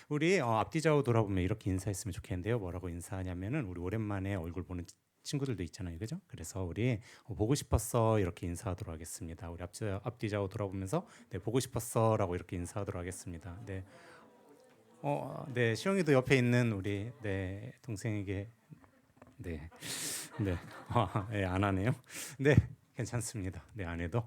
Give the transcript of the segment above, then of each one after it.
우리 앞뒤 좌우 돌아보면 이렇게 인사했으면 좋겠는데요. 뭐라고 인사하냐면은 우리 오랜만에 얼굴 보는 친구들도 있잖아요, 그죠? 그래서 우리 보고 싶었어 이렇게 인사하도록 하겠습니다. 우리 앞뒤 좌우 돌아보면서 네 보고 싶었어라고 이렇게 인사하도록 하겠습니다. 네, 네 시영이도 옆에 있는 우리 네 동생에게 네, 네, 네, 안 하네요. 네, 괜찮습니다. 네, 안 해도.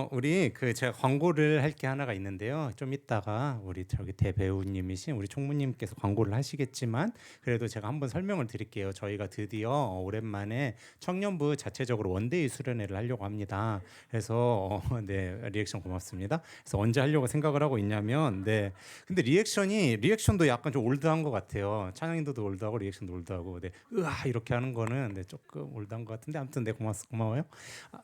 우리 그 제가 광고를 할 게 하나가 있는데요. 좀 이따가 우리 저기 대배우님이신 우리 총무님께서 광고를 하시겠지만 그래도 제가 한번 설명을 드릴게요. 저희가 드디어 오랜만에 청년부 자체적으로 원데이 수련회를 하려고 합니다. 그래서 네, 리액션 고맙습니다. 그래서 언제 하려고 생각을 하고 있냐면 네. 근데 리액션도 약간 좀 올드한 것 같아요. 찬양인도도 올드하고 리액션도 올드하고 네. 으아 이렇게 하는 거는 네, 조금 올드한 것 같은데 아무튼 네 고마워요. 아,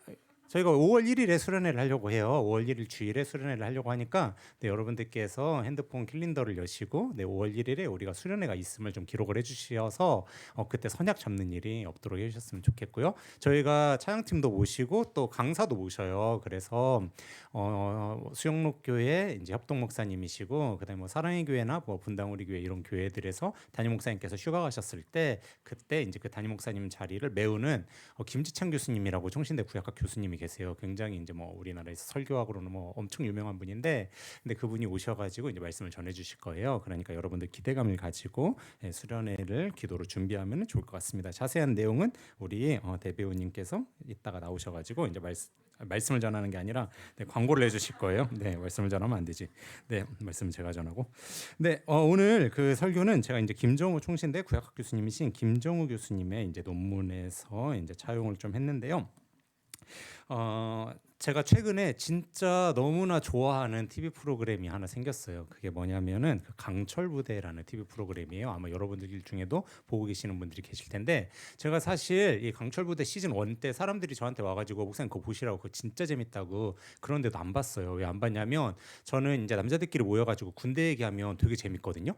저희가 5월 1일에 수련회를 하려고 해요. 5월 1일 주일에 수련회를 하려고 하니까 네, 여러분들께서 핸드폰 캘린더를 여시고 네, 5월 1일에 우리가 수련회가 있음을 좀 기록을 해주셔서 그때 선약 잡는 일이 없도록 해주셨으면 좋겠고요. 저희가 찬양팀도 모시고 또 강사도 모셔요. 그래서 수영록교회 이제 협동 목사님이시고 그다음에 뭐 사랑의 교회나 뭐 분당우리 교회 이런 교회들에서 담임 목사님께서 휴가 가셨을 때 그때 이제 그 담임 목사님 자리를 메우는 김지창 교수님이라고 총신대 구약학 교수님이 계세요. 굉장히 이제 뭐 우리나라에서 설교학으로는 뭐 엄청 유명한 분인데, 근데 그분이 오셔가지고 이제 말씀을 전해주실 거예요. 그러니까 여러분들 기대감을 가지고 수련회를 기도로 준비하면 좋을 것 같습니다. 자세한 내용은 우리 대배우님께서 이따가 나오셔가지고 이제 말씀을 전하는 게 아니라 네, 광고를 해주실 거예요. 네, 말씀을 전하면 안 되지. 네, 말씀을 제가 전하고. 네, 오늘 그 설교는 제가 이제 김정우 총신대 구약학 교수님이신 김정우 교수님의 이제 논문에서 이제 차용을 좀 했는데요. 제가 최근에 진짜 너무나 좋아하는 TV 프로그램이 하나 생겼어요. 그게 뭐냐면은 그 강철부대라는 TV 프로그램이에요. 아마 여러분들 중에도 보고 계시는 분들이 계실 텐데, 제가 사실 이 강철부대 시즌 1 때 사람들이 저한테 와가지고 목사님 그거 보시라고 그거 진짜 재밌다고, 그런데도 안 봤어요. 왜 안 봤냐면 저는 이제 남자들끼리 모여가지고 군대 얘기하면 되게 재밌거든요.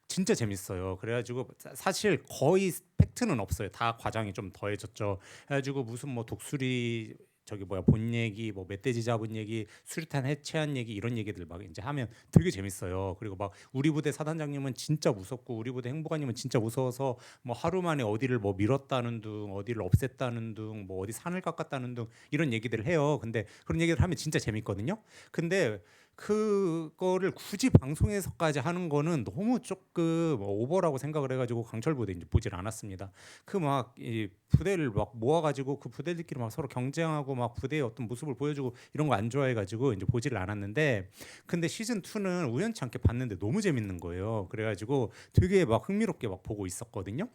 진짜 재밌어요. 그래가지고 사실 거의 팩트는 없어요. 다 과장이 좀 더해졌죠. 그래가지고 무슨 뭐 독수리 저기 뭐야 본 얘기, 뭐 멧돼지 잡은 얘기, 수류탄 해체한 얘기 이런 얘기들 막 이제 하면 되게 재밌어요. 그리고 막 우리 부대 사단장님은 진짜 무섭고 우리 부대 행보관님은 진짜 무서워서 뭐 하루 만에 어디를 뭐 밀었다는 둥, 어디를 없앴다는 둥, 뭐 어디 산을 깎았다는 둥 이런 얘기들을 해요. 근데 그런 얘기를 하면 진짜 재밌거든요. 근데 그거를 굳이 방송에서까지 하는 거는 너무 조금 오버라고 생각을 해가지고 강철부대 이제 보질 않았습니다. 그 막 이 부대를 막 모아가지고 그 부대들끼리 막 서로 경쟁하고 막 부대의 어떤 모습을 보여주고 이런 거 안 좋아해가지고 이제 보지를 않았는데, 근데 시즌 2는 우연치 않게 봤는데 너무 재밌는 거예요. 그래가지고 되게 막 흥미롭게 막 보고 있었거든요.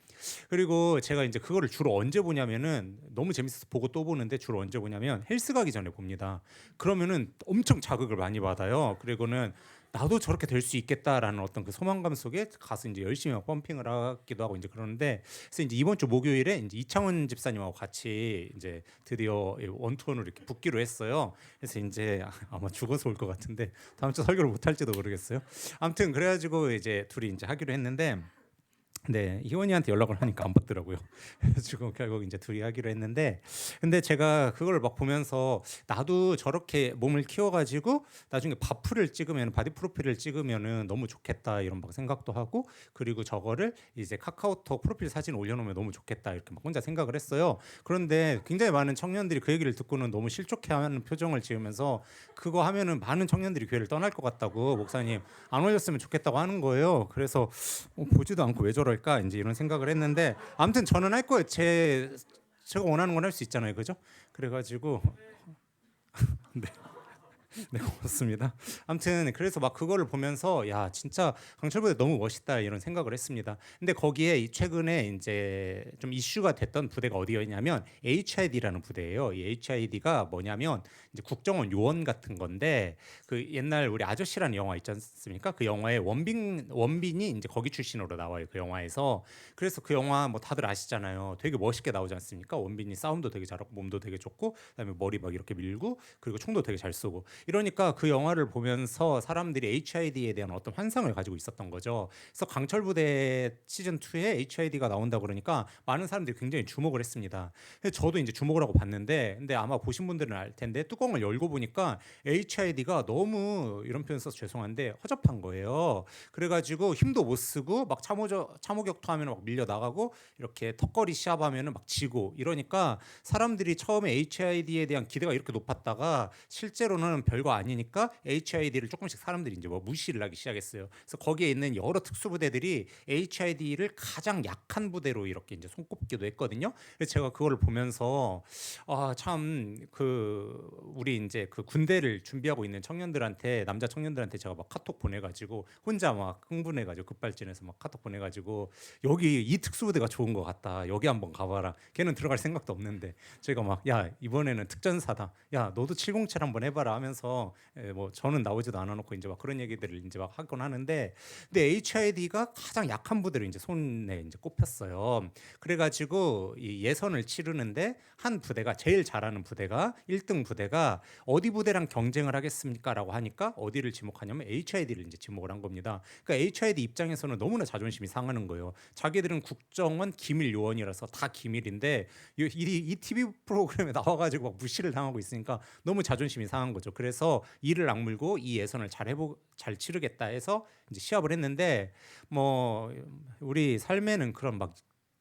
그리고 제가 이제 그거를 주로 언제 보냐면은 너무 재밌어서 보고 또 보는데 주로 언제 보냐면 헬스 가기 전에 봅니다. 그러면은 엄청 자극을 많이 받아요. 그리고는 나도 저렇게 될 수 있겠다라는 어떤 그 소망감 속에 가서 이제 열심히 막 펌핑을 하기도 하고 이제 그러는데, 그래서 이제 이번 주 목요일에 이제 이창원 집사님하고 같이 이제 드디어 원투원으로 이렇게 붙기로 했어요. 그래서 이제 아마 죽어서 올 것 같은데 다음 주 설교를 못 할지도 모르겠어요. 아무튼 그래가지고 이제 둘이 이제 하기로 했는데, 네, 희원이한테 연락을 하니까 안 받더라고요. 그래가지고 결국 이제 둘이 하기로 했는데, 근데 제가 그걸 막 보면서 나도 저렇게 몸을 키워가지고 나중에 바프를 찍으면 바디 프로필을 찍으면은 너무 좋겠다 이런 막 생각도 하고, 그리고 저거를 이제 카카오톡 프로필 사진 올려놓으면 너무 좋겠다 이렇게 막 혼자 생각을 했어요. 그런데 굉장히 많은 청년들이 그 얘기를 듣고는 너무 실족해하는 표정을 지으면서 그거 하면은 많은 청년들이 교회를 떠날 것 같다고, 목사님 안 올렸으면 좋겠다고 하는 거예요. 그래서 보지도 않고 왜 저럴까 이제 이런 생각을 했는데, 아무튼 저는 할 거예요. 제가 원하는 건 할 수 있잖아요, 그죠? 그래가지고 네. 네, 고맙습니다. 아무튼 그래서 막 그거를 보면서 야 진짜 강철부대 너무 멋있다 이런 생각을 했습니다. 근데 거기에 최근에 이제 좀 이슈가 됐던 부대가 어디였냐면 HID라는 부대예요. 이 HID가 뭐냐면 이제 국정원 요원 같은 건데, 그 옛날 우리 아저씨라는 영화 있지 않습니까? 그 영화에 원빈이 이제 거기 출신으로 나와요. 그 영화에서. 그래서 그 영화 뭐 다들 아시잖아요. 되게 멋있게 나오지 않습니까? 원빈이 싸움도 되게 잘하고 몸도 되게 좋고 그다음에 머리 막 이렇게 밀고 그리고 총도 되게 잘 쏘고. 이러니까 그 영화를 보면서 사람들이 HID에 대한 어떤 환상을 가지고 있었던 거죠. 그래서 강철 부대 시즌 2에 HID가 나온다 그러니까 많은 사람들이 굉장히 주목을 했습니다. 그래서 저도 이제 주목을 하고 봤는데, 근데 아마 보신 분들은 알 텐데 뚜껑을 열고 보니까 HID가 너무, 이런 표현 써서 죄송한데, 허접한 거예요. 그래가지고 힘도 못 쓰고 막 참호격투하면 막 밀려 나가고, 이렇게 턱걸이 시합하면 막 지고, 이러니까 사람들이 처음에 HID에 대한 기대가 이렇게 높았다가 실제로는 별거 아니니까 HID를 조금씩 사람들이 이제 뭐 무시를 하기 시작했어요. 그래서 거기에 있는 여러 특수부대들이 HID를 가장 약한 부대로 이렇게 이제 손꼽기도 했거든요. 그래서 제가 그거를 보면서 참 그 우리 이제 그 군대를 준비하고 있는 청년들한테, 남자 청년들한테 제가 막 카톡 보내가지고 혼자 막 흥분해가지고 급발진해서 막 카톡 보내가지고, 여기 이 특수부대가 좋은 것 같다, 여기 한번 가봐라. 걔는 들어갈 생각도 없는데 제가 막, 야 이번에는 특전사다, 야 너도 707 한번 해봐라 하면서, 뭐 저는 나오지도 않아놓고 이제 막 그런 얘기들을 이제 막 하곤 하는데, 근데 HID가 가장 약한 부대로 이제 손에 이제 꼽혔어요. 그래가지고 이 예선을 치르는데 한 부대가, 제일 잘하는 부대가, 1등 부대가 어디 부대랑 경쟁을 하겠습니까라고 하니까 어디를 지목하냐면 HID를 이제 지목을 한 겁니다. 그러니까 HID 입장에서는 너무나 자존심이 상하는 거예요. 자기들은 국정원 기밀 요원이라서 다 기밀인데 이 TV 프로그램에 나와가지고 막 무시를 당하고 있으니까 너무 자존심이 상한 거죠. 그래서 이를 악물고 이 예선을 잘 치르겠다 해서 이제 시합을 했는데, 뭐 우리 삶에는 그런 막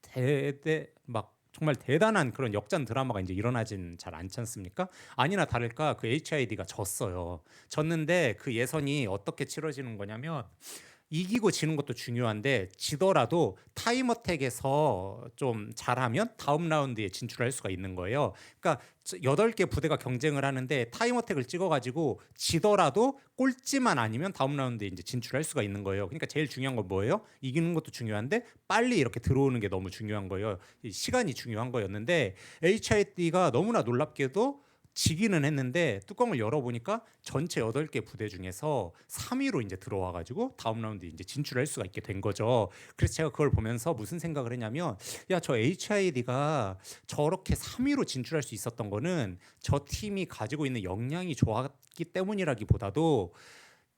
대대 막 정말 대단한 그런 역전 드라마가 이제 일어나진 잘 않지 않습니까? 아니나 다를까 그 HID가 졌어요. 졌는데 그 예선이 어떻게 치러지는 거냐면, 이기고 지는 것도 중요한데 지더라도 타임어택에서 좀 잘하면 다음 라운드에 진출할 수가 있는 거예요. 그러니까 8개 부대가 경쟁을 하는데 타임어택을 찍어가지고 지더라도 꼴찌만 아니면 다음 라운드에 이제 진출할 수가 있는 거예요. 그러니까 제일 중요한 건 뭐예요? 이기는 것도 중요한데 빨리 이렇게 들어오는 게 너무 중요한 거예요. 시간이 중요한 거였는데 HID가 너무나 놀랍게도 지기는 했는데, 뚜껑을 열어보니까 전체 8개 부대 중에서 3위로 이제 들어와가지고 다음 라운드에 이제 진출할 수가 있게 된 거죠. 그래서 제가 그걸 보면서 무슨 생각을 했냐면, 야, 저 HID가 저렇게 3위로 진출할 수 있었던 거는 저 팀이 가지고 있는 역량이 좋았기 때문이라기보다도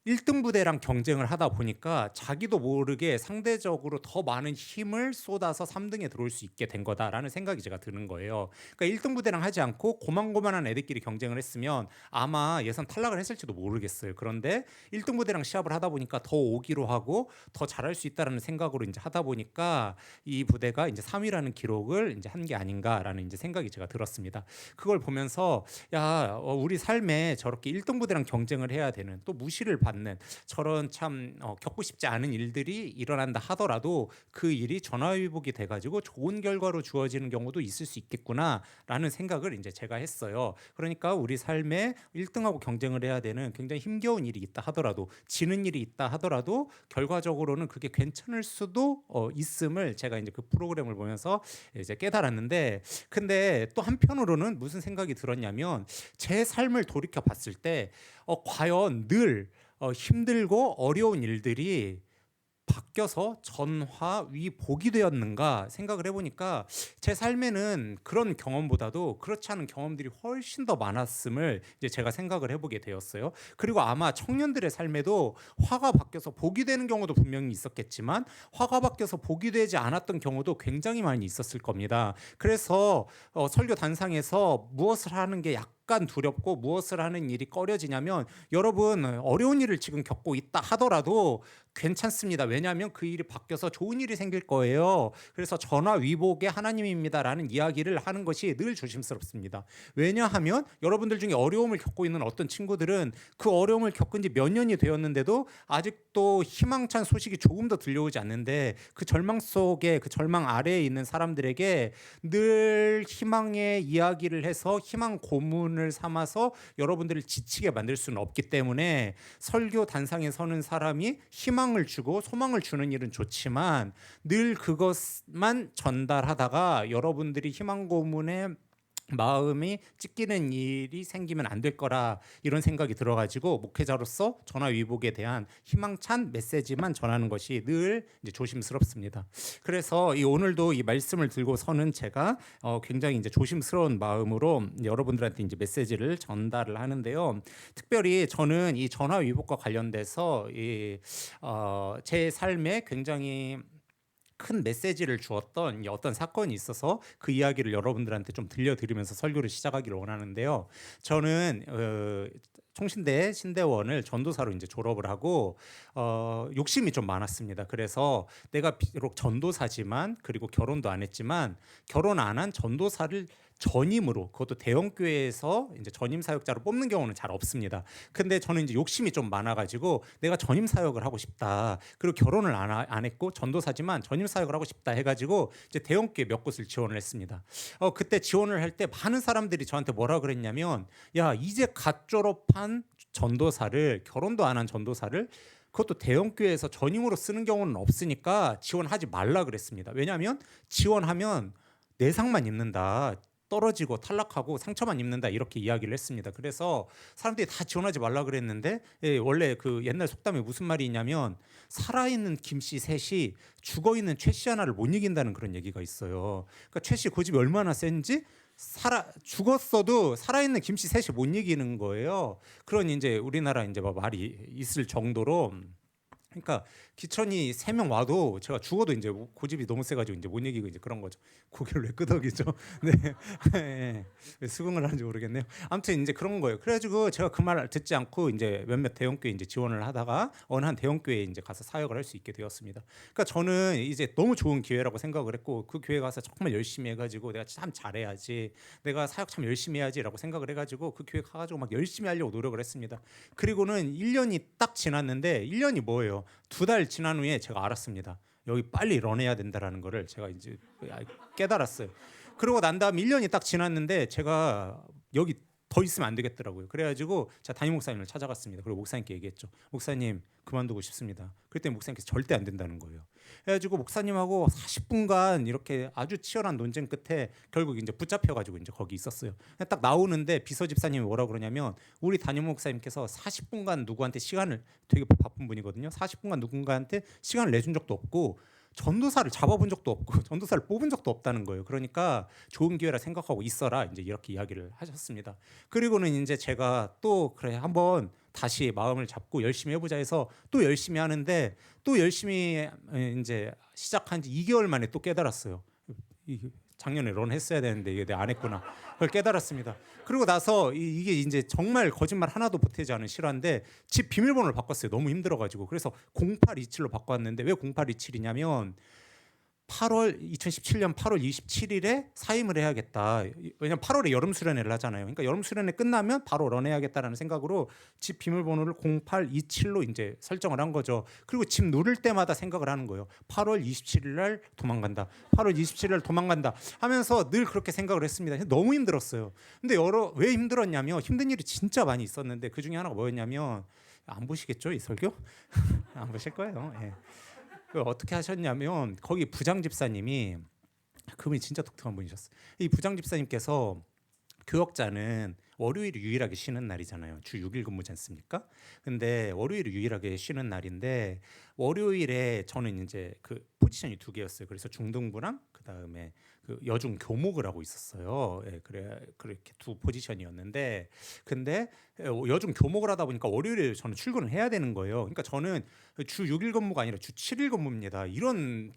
1등 부대랑 경쟁을 하다 보니까 자기도 모르게 상대적으로 더 많은 힘을 쏟아서 3등에 들어올 수 있게 된 거다라는 생각이 제가 드는 거예요. 그러니까 1등 부대랑 하지 않고 고만고만한 애들끼리 경쟁을 했으면 아마 예선 탈락을 했을지도 모르겠어요. 그런데 1등 부대랑 시합을 하다 보니까 더 오기로 하고 더 잘할 수 있다라는 생각으로 이제 하다 보니까 이 부대가 이제 3위라는 기록을 이제 한 게 아닌가라는 이제 생각이 제가 들었습니다. 그걸 보면서, 야, 우리 삶에 저렇게 1등 부대랑 경쟁을 해야 되는, 또 무시를 받는 저런 참 겪고 싶지 않은 일들이 일어난다 하더라도 그 일이 전화위복이 돼가지고 좋은 결과로 주어지는 경우도 있을 수 있겠구나라는 생각을 이제 제가 했어요. 그러니까 우리 삶에 1등하고 경쟁을 해야 되는 굉장히 힘겨운 일이 있다 하더라도, 지는 일이 있다 하더라도 결과적으로는 그게 괜찮을 수도 있음을 제가 이제 그 프로그램을 보면서 이제 깨달았는데, 근데 또 한편으로는 무슨 생각이 들었냐면, 제 삶을 돌이켜 봤을 때 과연 늘 힘들고 어려운 일들이 바뀌어서 전화 위복이 되었는가 생각을 해보니까, 제 삶에는 그런 경험보다도 그렇지 않은 경험들이 훨씬 더 많았음을 이제 제가 생각을 해보게 되었어요. 그리고 아마 청년들의 삶에도 화가 바뀌어서 복이 되는 경우도 분명히 있었겠지만, 화가 바뀌어서 복이 되지 않았던 경우도 굉장히 많이 있었을 겁니다. 그래서 설교 단상에서 무엇을 하는 게 약간 두렵고 무엇을 하는 일이 꺼려지냐면, 여러분 어려운 일을 지금 겪고 있다 하더라도 괜찮습니다. 왜냐하면 그 일이 바뀌어서 좋은 일이 생길 거예요. 그래서 전화 위복의 하나님입니다라는 이야기를 하는 것이 늘 조심스럽습니다. 왜냐하면 여러분들 중에 어려움을 겪고 있는 어떤 친구들은 그 어려움을 겪은 지 몇 년이 되었는데도 아직도 희망찬 소식이 조금 더 들려오지 않는데, 그 절망 속에, 그 절망 아래에 있는 사람들에게 늘 희망의 이야기를 해서 희망 고문을 삼아서 여러분들을 지치게 만들 수는 없기 때문에, 설교 단상에 서는 사람이 희망을 주고 소망을 주는 일은 좋지만 늘 그것만 전달하다가 여러분들이 희망 고문에 마음이 찢기는 일이 생기면 안 될 거라 이런 생각이 들어가지고 목회자로서 전화위복에 대한 희망찬 메시지만 전하는 것이 늘 이제 조심스럽습니다. 그래서 이 오늘도 이 말씀을 들고 서는 제가 굉장히 이제 조심스러운 마음으로 여러분들한테 이제 메시지를 전달을 하는데요. 특별히 저는 이 전화위복과 관련돼서 제 삶에 굉장히 큰 메시지를 주었던 어떤 사건이 있어서 그 이야기를 여러분들한테 좀 들려드리면서 설교를 시작하기를 원하는데요. 저는 총신대 신대원을 전도사로 이제 졸업을 하고 욕심이 좀 많았습니다. 그래서 내가 비록 전도사지만 그리고 결혼도 안 했지만 결혼 안 한 전도사를 전임으로 그것도 대형 교회에서 이제 전임 사역자로 뽑는 경우는 잘 없습니다. 근데 저는 이제 욕심이 좀 많아가지고 내가 전임 사역을 하고 싶다. 그리고 결혼을 안 했고 전도사지만 전임 사역을 하고 싶다 해가지고 이제 대형 교회 몇 곳을 지원을 했습니다. 그때 지원을 할 때 많은 사람들이 저한테 뭐라 그랬냐면, 야 이제 갓 졸업한 전도사를 결혼도 안 한 전도사를 그것도 대형 교회에서 전임으로 쓰는 경우는 없으니까 지원하지 말라 그랬습니다. 왜냐하면 지원하면 내상만 입는다. 떨어지고 탈락하고 상처만 입는다 이렇게 이야기를 했습니다. 그래서 사람들이 다 지원하지 말라 그랬는데 원래 그 옛날 속담에 무슨 말이 있냐면 살아있는 김씨 셋이 죽어있는 최씨 하나를 못 이긴다는 그런 얘기가 있어요. 그러니까 최씨 고집이 얼마나 센지 죽었어도 살아있는 김씨 셋이 못 이기는 거예요. 그런 이제 우리나라 이제 뭐 말이 있을 정도로 그러니까 기천이 3명 와도 제가 죽어도 이제 고집이 너무 세가지고 이제 못 이기고 이제 그런 거죠. 고개를 왜 끄덕이죠? 네, 네. 왜 수긍을 하는지 모르겠네요. 아무튼 이제 그런 거예요. 그래가지고 제가 그 말을 듣지 않고 이제 몇몇 대형 교회 이제 지원을 하다가 어느 한 대형 교회에 이제 가서 사역을 할 수 있게 되었습니다. 그러니까 저는 이제 너무 좋은 기회라고 생각을 했고 그 교회 가서 정말 열심히 해가지고 내가 참 잘해야지, 내가 사역 참 열심히 해야지라고 생각을 해가지고 그 교회 가가지고 막 열심히 하려고 노력을 했습니다. 그리고는 1년이 딱 지났는데 1년이 뭐예요? 2달 지난 후에 제가 알았습니다. 여기 빨리 런해야 된다라는 거를 제가 이제 깨달았어요. 그러고 난 다음 1년이 딱 지났는데 제가 여기 더 있으면 안 되겠더라고요. 그래가지고 제가 담임 목사님을 찾아갔습니다. 그리고 목사님께 얘기했죠. 목사님 그만두고 싶습니다. 그랬더니 목사님께서 절대 안 된다는 거예요. 그래가지고 목사님하고 40분간 이렇게 아주 치열한 논쟁 끝에 결국 이제 붙잡혀가지고 이제 거기 있었어요. 딱 나오는데 비서 집사님이 뭐라 그러냐면 우리 담임 목사님께서 40분간 누구한테 시간을, 되게 바쁜 분이거든요. 40분간 누군가한테 시간을 내준 적도 없고 전도사를 잡아본 적도 없고 전도사를 뽑은 적도 없다는 거예요. 그러니까 좋은 기회라 생각하고 있어라 이제 이렇게 이야기를 하셨습니다. 그리고는 이제 제가 또 그래 한번 다시 마음을 잡고 열심히 해보자 해서 또 열심히 하는데 또 열심히 이제 시작한 지 2개월 만에 또 깨달았어요. 작년에 런 했어야 되는데 이게 내가 안 했구나. 그걸 깨달았습니다. 그리고 나서 이게 이제 정말 거짓말 하나도 보태지 않은 실화인데 집 비밀번호를 바꿨어요. 너무 힘들어가지고. 그래서 0827로 바꿨는데 왜 0827이냐면 2017년 8월 27일에 사임을 해야겠다. 왜냐면 8월에 여름 수련회를 하잖아요. 그러니까 여름 수련회 끝나면 바로 런해야겠다라는 생각으로 집 비밀번호를 0827로 이제 설정을 한 거죠. 그리고 집 누를 때마다 생각을 하는 거예요. 8월 27일 날 도망간다. 8월 27일 날 도망간다 하면서 늘 그렇게 생각을 했습니다. 너무 힘들었어요. 근데 왜 힘들었냐면 힘든 일이 진짜 많이 있었는데 그 중에 하나가 뭐였냐면 안 보시겠죠? 이 설교? 안 보실 거예요. 예. 어떻게 하셨냐면 거기 부장 집사님이, 그분이 진짜 독특한 분이셨어요. 이 부장 집사님께서 교역자는 월요일이 유일하게 쉬는 날이잖아요. 주 6일 근무지 않습니까? 근데 월요일이 유일하게 쉬는 날인데 월요일에 저는 이제 그 포지션이 2개였어요. 그래서 중등부랑 그다음에 그 여중 교목을 하고 있었어요. 예, 그렇게 2 포지션이었는데 근데 여중 교목을 하다 보니까 월요일에 저는 출근을 해야 되는 거예요. 그러니까 저는 주 6일 근무가 아니라 주 7일 근무입니다. 이런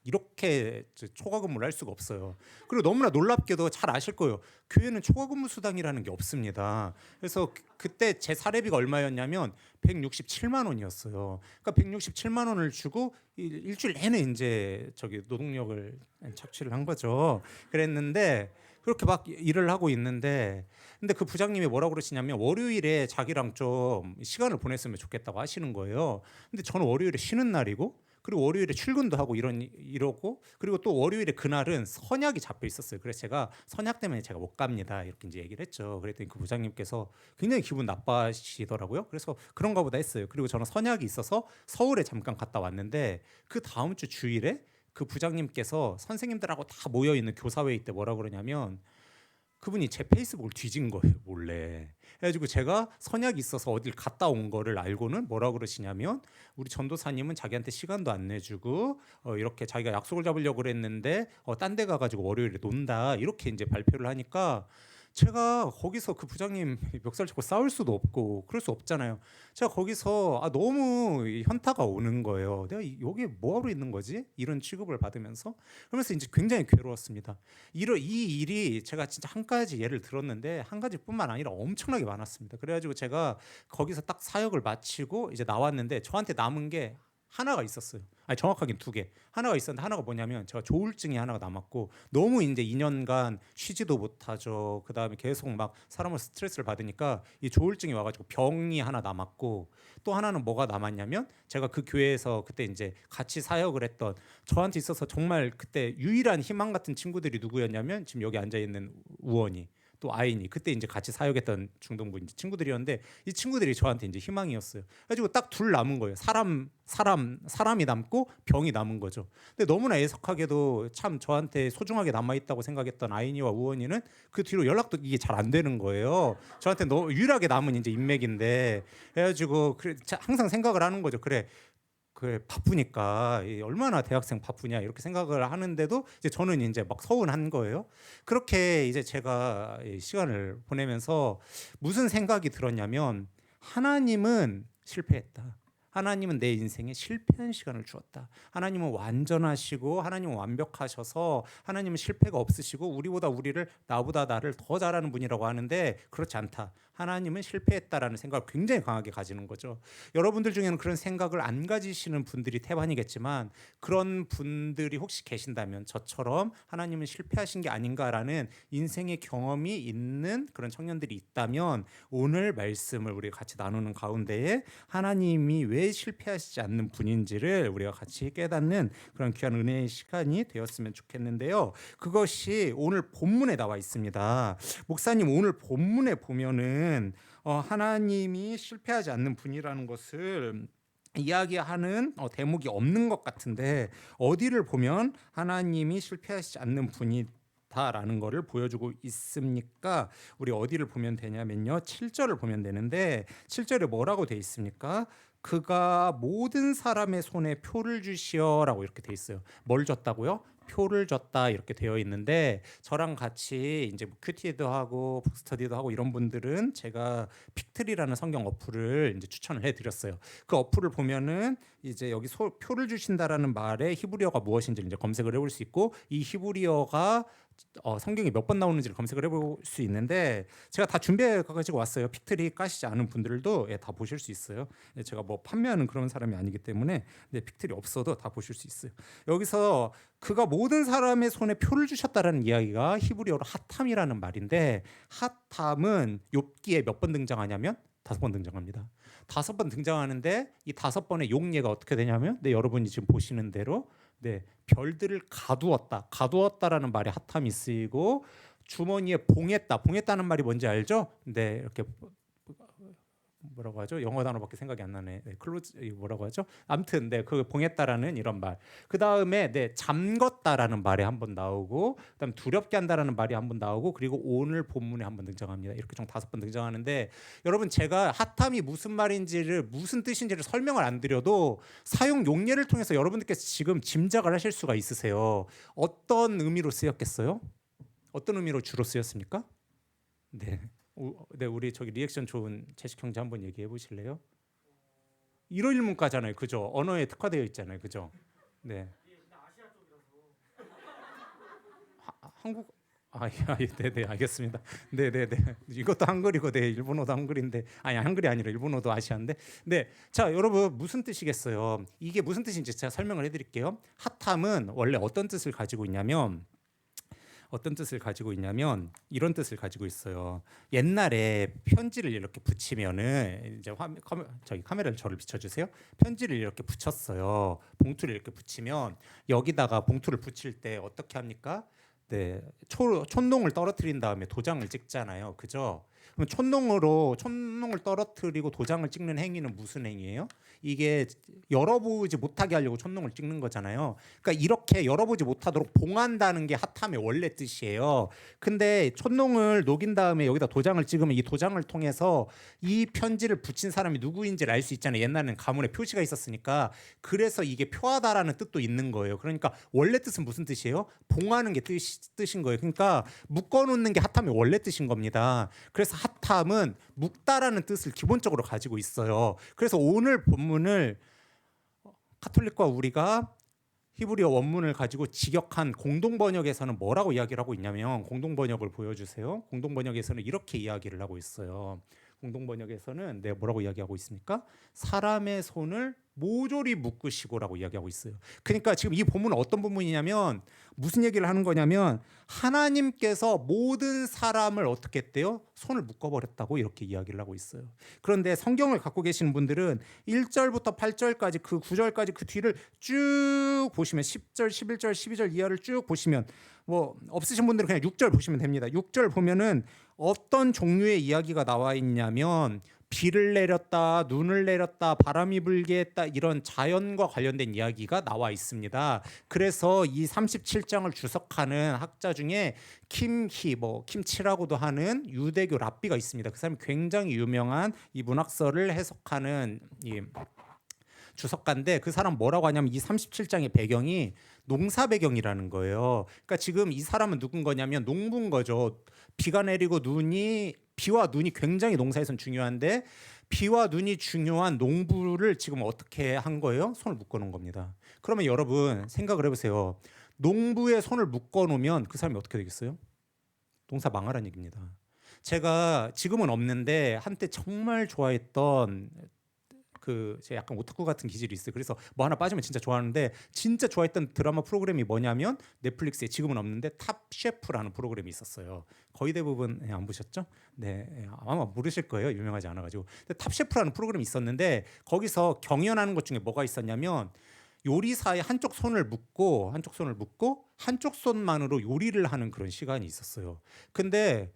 이렇게 초과 근무를 할 수가 없어요. 그리고 너무나 놀랍게도 잘 아실 거예요. 교회는 초과 근무 수당이라는 게 없습니다. 그래서 그때 제 사례비가 얼마였냐면 167만 원이었어요. 그러니까 167만 원을 주고 일주일 내내 이제 노동력을 착취를 한 거죠. 그랬는데 그렇게 막 일을 하고 있는데 근데 그 부장님이 뭐라고 그러시냐면 월요일에 자기랑 좀 시간을 보냈으면 좋겠다고 하시는 거예요. 근데 저는 월요일에 쉬는 날이고 그리고 월요일에 출근도 하고 이러고 그리고 또 월요일에 그날은 선약이 잡혀 있었어요. 그래서 제가 선약 때문에 제가 못 갑니다. 이렇게 이제 얘기를 했죠. 그랬더니 그 부장님께서 굉장히 기분 나빠하시더라고요. 그래서 그런가 보다 했어요. 그리고 저는 선약이 있어서 서울에 잠깐 갔다 왔는데 그 다음 주 주일에 그 부장님께서 선생님들하고 다 모여 있는 교사회의 때 뭐라 그러냐면 그분이 제 페이스북을 뒤진 거예요, 몰래. 그래가지고 제가 선약이 있어서 어딜 갔다 온 거를 알고는 뭐라 그러시냐면, 우리 전도사님은 자기한테 시간도 안 내주고 이렇게 자기가 약속을 잡으려고 그랬는데 딴 데 가가지고 월요일에 논다, 이렇게 이제 발표를 하니까 제가 거기서 그 부장님 멱살 잡고 싸울 수도 없고 그럴 수 없잖아요. 제가 거기서 너무 현타가 오는 거예요. 내가 여기 뭐하러 있는 거지? 이런 취급을 받으면서. 그러면서 이제 굉장히 괴로웠습니다. 이 일이 제가 진짜 한 가지 예를 들었는데 한 가지뿐만 아니라 엄청나게 많았습니다. 그래가지고 제가 거기서 딱 사역을 마치고 이제 나왔는데 저한테 남은 게 하나가 있었어요. 아니, 정확하게는 두 개. 하나가 있었는데 하나가 뭐냐면 제가 조울증이 하나가 남았고 너무 이제 2년간 쉬지도 못하죠. 그다음에 계속 막 사람을 스트레스를 받으니까 이 조울증이 와가지고 병이 하나 남았고, 또 하나는 뭐가 남았냐면 제가 그 교회에서 그때 이제 같이 사역을 했던, 저한테 있어서 정말 그때 유일한 희망 같은 친구들이 누구였냐면 지금 여기 앉아 있는 우원이, 또 아인이, 그때 이제 같이 사역했던 중동부 이제 친구들이었는데 이 친구들이 저한테 이제 희망이었어요. 그래가지고 딱 둘 남은 거예요. 사람이 남고 병이 남은 거죠. 근데 너무나 애석하게도 참 저한테 소중하게 남아 있다고 생각했던 아인이와 우원이는 그 뒤로 연락도 이게 잘 안 되는 거예요. 저한테 너무 유일하게 남은 이제 인맥인데, 그래가지고 항상 생각을 하는 거죠. 그래 바쁘니까 얼마나 대학생 바쁘냐 이렇게 생각을 하는데도 이제 저는 이제 막 서운한 거예요. 그렇게 이제 제가 시간을 보내면서 무슨 생각이 들었냐면, 하나님은 실패했다. 하나님은 내 인생에 실패한 시간을 주었다. 하나님은 완전하시고 하나님은 완벽하셔서 하나님은 실패가 없으시고 나보다 나를 더 잘하는 분이라고 하는데 그렇지 않다. 하나님은 실패했다라는 생각을 굉장히 강하게 가지는 거죠. 여러분들 중에는 그런 생각을 안 가지시는 분들이 태반이겠지만, 그런 분들이 혹시 계신다면 저처럼 하나님은 실패하신 게 아닌가라는 인생의 경험이 있는 그런 청년들이 있다면, 오늘 말씀을 우리가 같이 나누는 가운데에 하나님이 왜 실패하시지 않는 분인지를 우리가 같이 깨닫는 그런 귀한 은혜의 시간이 되었으면 좋겠는데요. 그것이 오늘 본문에 나와 있습니다. 목사님, 오늘 본문에 보면은 하나님이 실패하지 않는 분이라는 것을 이야기하는 대목이 없는 것 같은데, 어디를 보면 하나님이 실패하시지 않는 분이다라는 것을 보여주고 있습니까? 우리 어디를 보면 되냐면요, 7절을 보면 되는데 7절에 뭐라고 돼 있습니까? 그가 모든 사람의 손에 표를 주시어라고 이렇게 돼 있어요. 뭘 줬다고요? 표를 줬다 이렇게 되어 있는데, 저랑 같이 이제 큐티도 하고 북스터디도 하고 이런 분들은 제가 픽트리라는 성경 어플을 이제 추천을 해드렸어요. 그 어플을 보면은 이제 여기 표를 주신다라는 말의 히브리어가 무엇인지 이제 검색을 해볼 수 있고, 이 히브리어가 성경이 몇 번 나오는지를 검색을 해볼 수 있는데, 제가 다 준비해 가지고 왔어요. 픽트리 까시지 않은 분들도 다 보실 수 있어요. 제가 뭐 판매하는 그런 사람이 아니기 때문에 픽트리 없어도 다 보실 수 있어요. 여기서 그가 모든 사람의 손에 표를 주셨다라는 이야기가 히브리어로 핫함이라는 말인데, 핫함은 욥기에 몇 번 등장하냐면 5번 등장합니다. 5번 등장하는데 이 5번의 용례가 어떻게 되냐면, 여러분이 지금 보시는 대로 별들을 가두었다라는 말에 핫함이 쓰이고, 주머니에 봉했다는 말이 뭔지 알죠? 이렇게 뭐라고 하죠? 영어 단어밖에 생각이 안 나네. 클로즈 뭐라고 하죠? 아무튼 그 봉했다라는 이런 말. 그 다음에 잠궜다라는 말이 한번 나오고, 그다음 두렵게 한다라는 말이 한번 나오고, 그리고 오늘 본문에 한번 등장합니다. 이렇게 총 5번 등장하는데, 여러분 제가 핫함이 무슨 말인지를, 무슨 뜻인지를 설명을 안 드려도 사용 용례를 통해서 여러분들께서 지금 짐작을 하실 수가 있으세요. 어떤 의미로 쓰였겠어요? 어떤 의미로 주로 쓰였습니까? 우리 저기 리액션 좋은 채식 형제 한번 얘기해 보실래요? 일어일문과잖아요, 그죠? 언어에 특화되어 있잖아요, 그죠? 네. 한국 네, 알겠습니다. 네. 이것도 한글이고, 일본어도 한글인데, 한글이 아니라 일본어도 아시아인데, 자, 여러분 무슨 뜻이겠어요? 이게 무슨 뜻인지 제가 설명을 해드릴게요. 핫함은 원래 어떤 뜻을 가지고 있냐면 이런 뜻을 가지고 있어요. 옛날에 편지를 이렇게 붙이면은, 이제 카메라를 저를 비춰주세요. 편지를 이렇게 붙였어요. 봉투를 이렇게 붙이면 여기다가 봉투를 붙일 때 어떻게 합니까? 촌농을 떨어뜨린 다음에 도장을 찍잖아요, 그죠? 그럼 촛농을 떨어뜨리고 도장을 찍는 행위는 무슨 행위예요? 이게 열어보지 못하게 하려고 촛농을 찍는 거잖아요. 그러니까 이렇게 열어보지 못하도록 봉한다는 게 핫함의 원래 뜻이에요. 근데 촛농을 녹인 다음에 여기다 도장을 찍으면 이 도장을 통해서 이 편지를 붙인 사람이 누구인지를 알 수 있잖아요. 옛날에는 가문에 표시가 있었으니까. 그래서 이게 표하다라는 뜻도 있는 거예요. 그러니까 원래 뜻은 무슨 뜻이에요? 봉하는 게 뜻인 거예요. 그러니까 묶어놓는 게 핫함의 원래 뜻인 겁니다. 그래서 핫함은 묶다라는 뜻을 기본적으로 가지고 있어요. 그래서 오늘 본문을 카톨릭과 우리가 히브리어 원문을 가지고 직역한 공동번역에서는 뭐라고 이야기를 하고 있냐면, 공동번역을 보여주세요. 공동번역에서는 이렇게 이야기를 하고 있어요. 공동번역에서는 뭐라고 이야기하고 있습니까? 사람의 손을 모조리 묶으시고라고 이야기하고 있어요. 그러니까 지금 이 본문은 어떤 본문이냐면 무슨 얘기를 하는 거냐면 하나님께서 모든 사람을 어떻게 했대요? 손을 묶어버렸다고 이렇게 이야기를 하고 있어요. 그런데 성경을 갖고 계시는 분들은 1절부터 8절까지 그 9절까지 그 뒤를 쭉 보시면 10절, 11절, 12절 이하를 쭉 보시면 뭐 없으신 분들은 그냥 6절 보시면 됩니다. 6절 보면은 어떤 종류의 이야기가 나와 있냐면 비를 내렸다, 눈을 내렸다, 바람이 불게 했다, 이런 자연과 관련된 이야기가 나와 있습니다. 그래서 이 37장을 주석하는 학자 중에 김치라고도 하는 유대교 랍비가 있습니다. 그 사람이 굉장히 유명한 이 문학서를 해석하는 이 주석가인데, 그 사람 뭐라고 하냐면 이 37장의 배경이 농사 배경이라는 거예요. 그러니까 지금 이 사람은 누군 거냐면 농부인 거죠. 비가 내리고 비와 눈이 굉장히 농사에선 중요한데 비와 눈이 중요한 농부를 지금 어떻게 한 거예요? 손을 묶어 놓은 겁니다. 그러면 여러분 생각을 해보세요. 농부의 손을 묶어 놓으면 그 사람이 어떻게 되겠어요? 농사 망하라는 얘기입니다. 제가 지금은 없는데 한때 정말 좋아했던 제가 약간 오타쿠 같은 기질이 있어요. 그래서 뭐 하나 빠지면 진짜 좋아하는데, 진짜 좋아했던 드라마 프로그램이 뭐냐면 넷플릭스에 지금은 없는데 탑 셰프라는 프로그램이 있었어요. 거의 대부분 안 보셨죠? 네, 아마 모르실 거예요. 유명하지 않아가지고. 근데 탑 셰프라는 프로그램이 있었는데 거기서 경연하는 것 중에 뭐가 있었냐면 요리사의 한쪽 손을 묶고 한쪽 손만으로 요리를 하는 그런 시간이 있었어요. 근데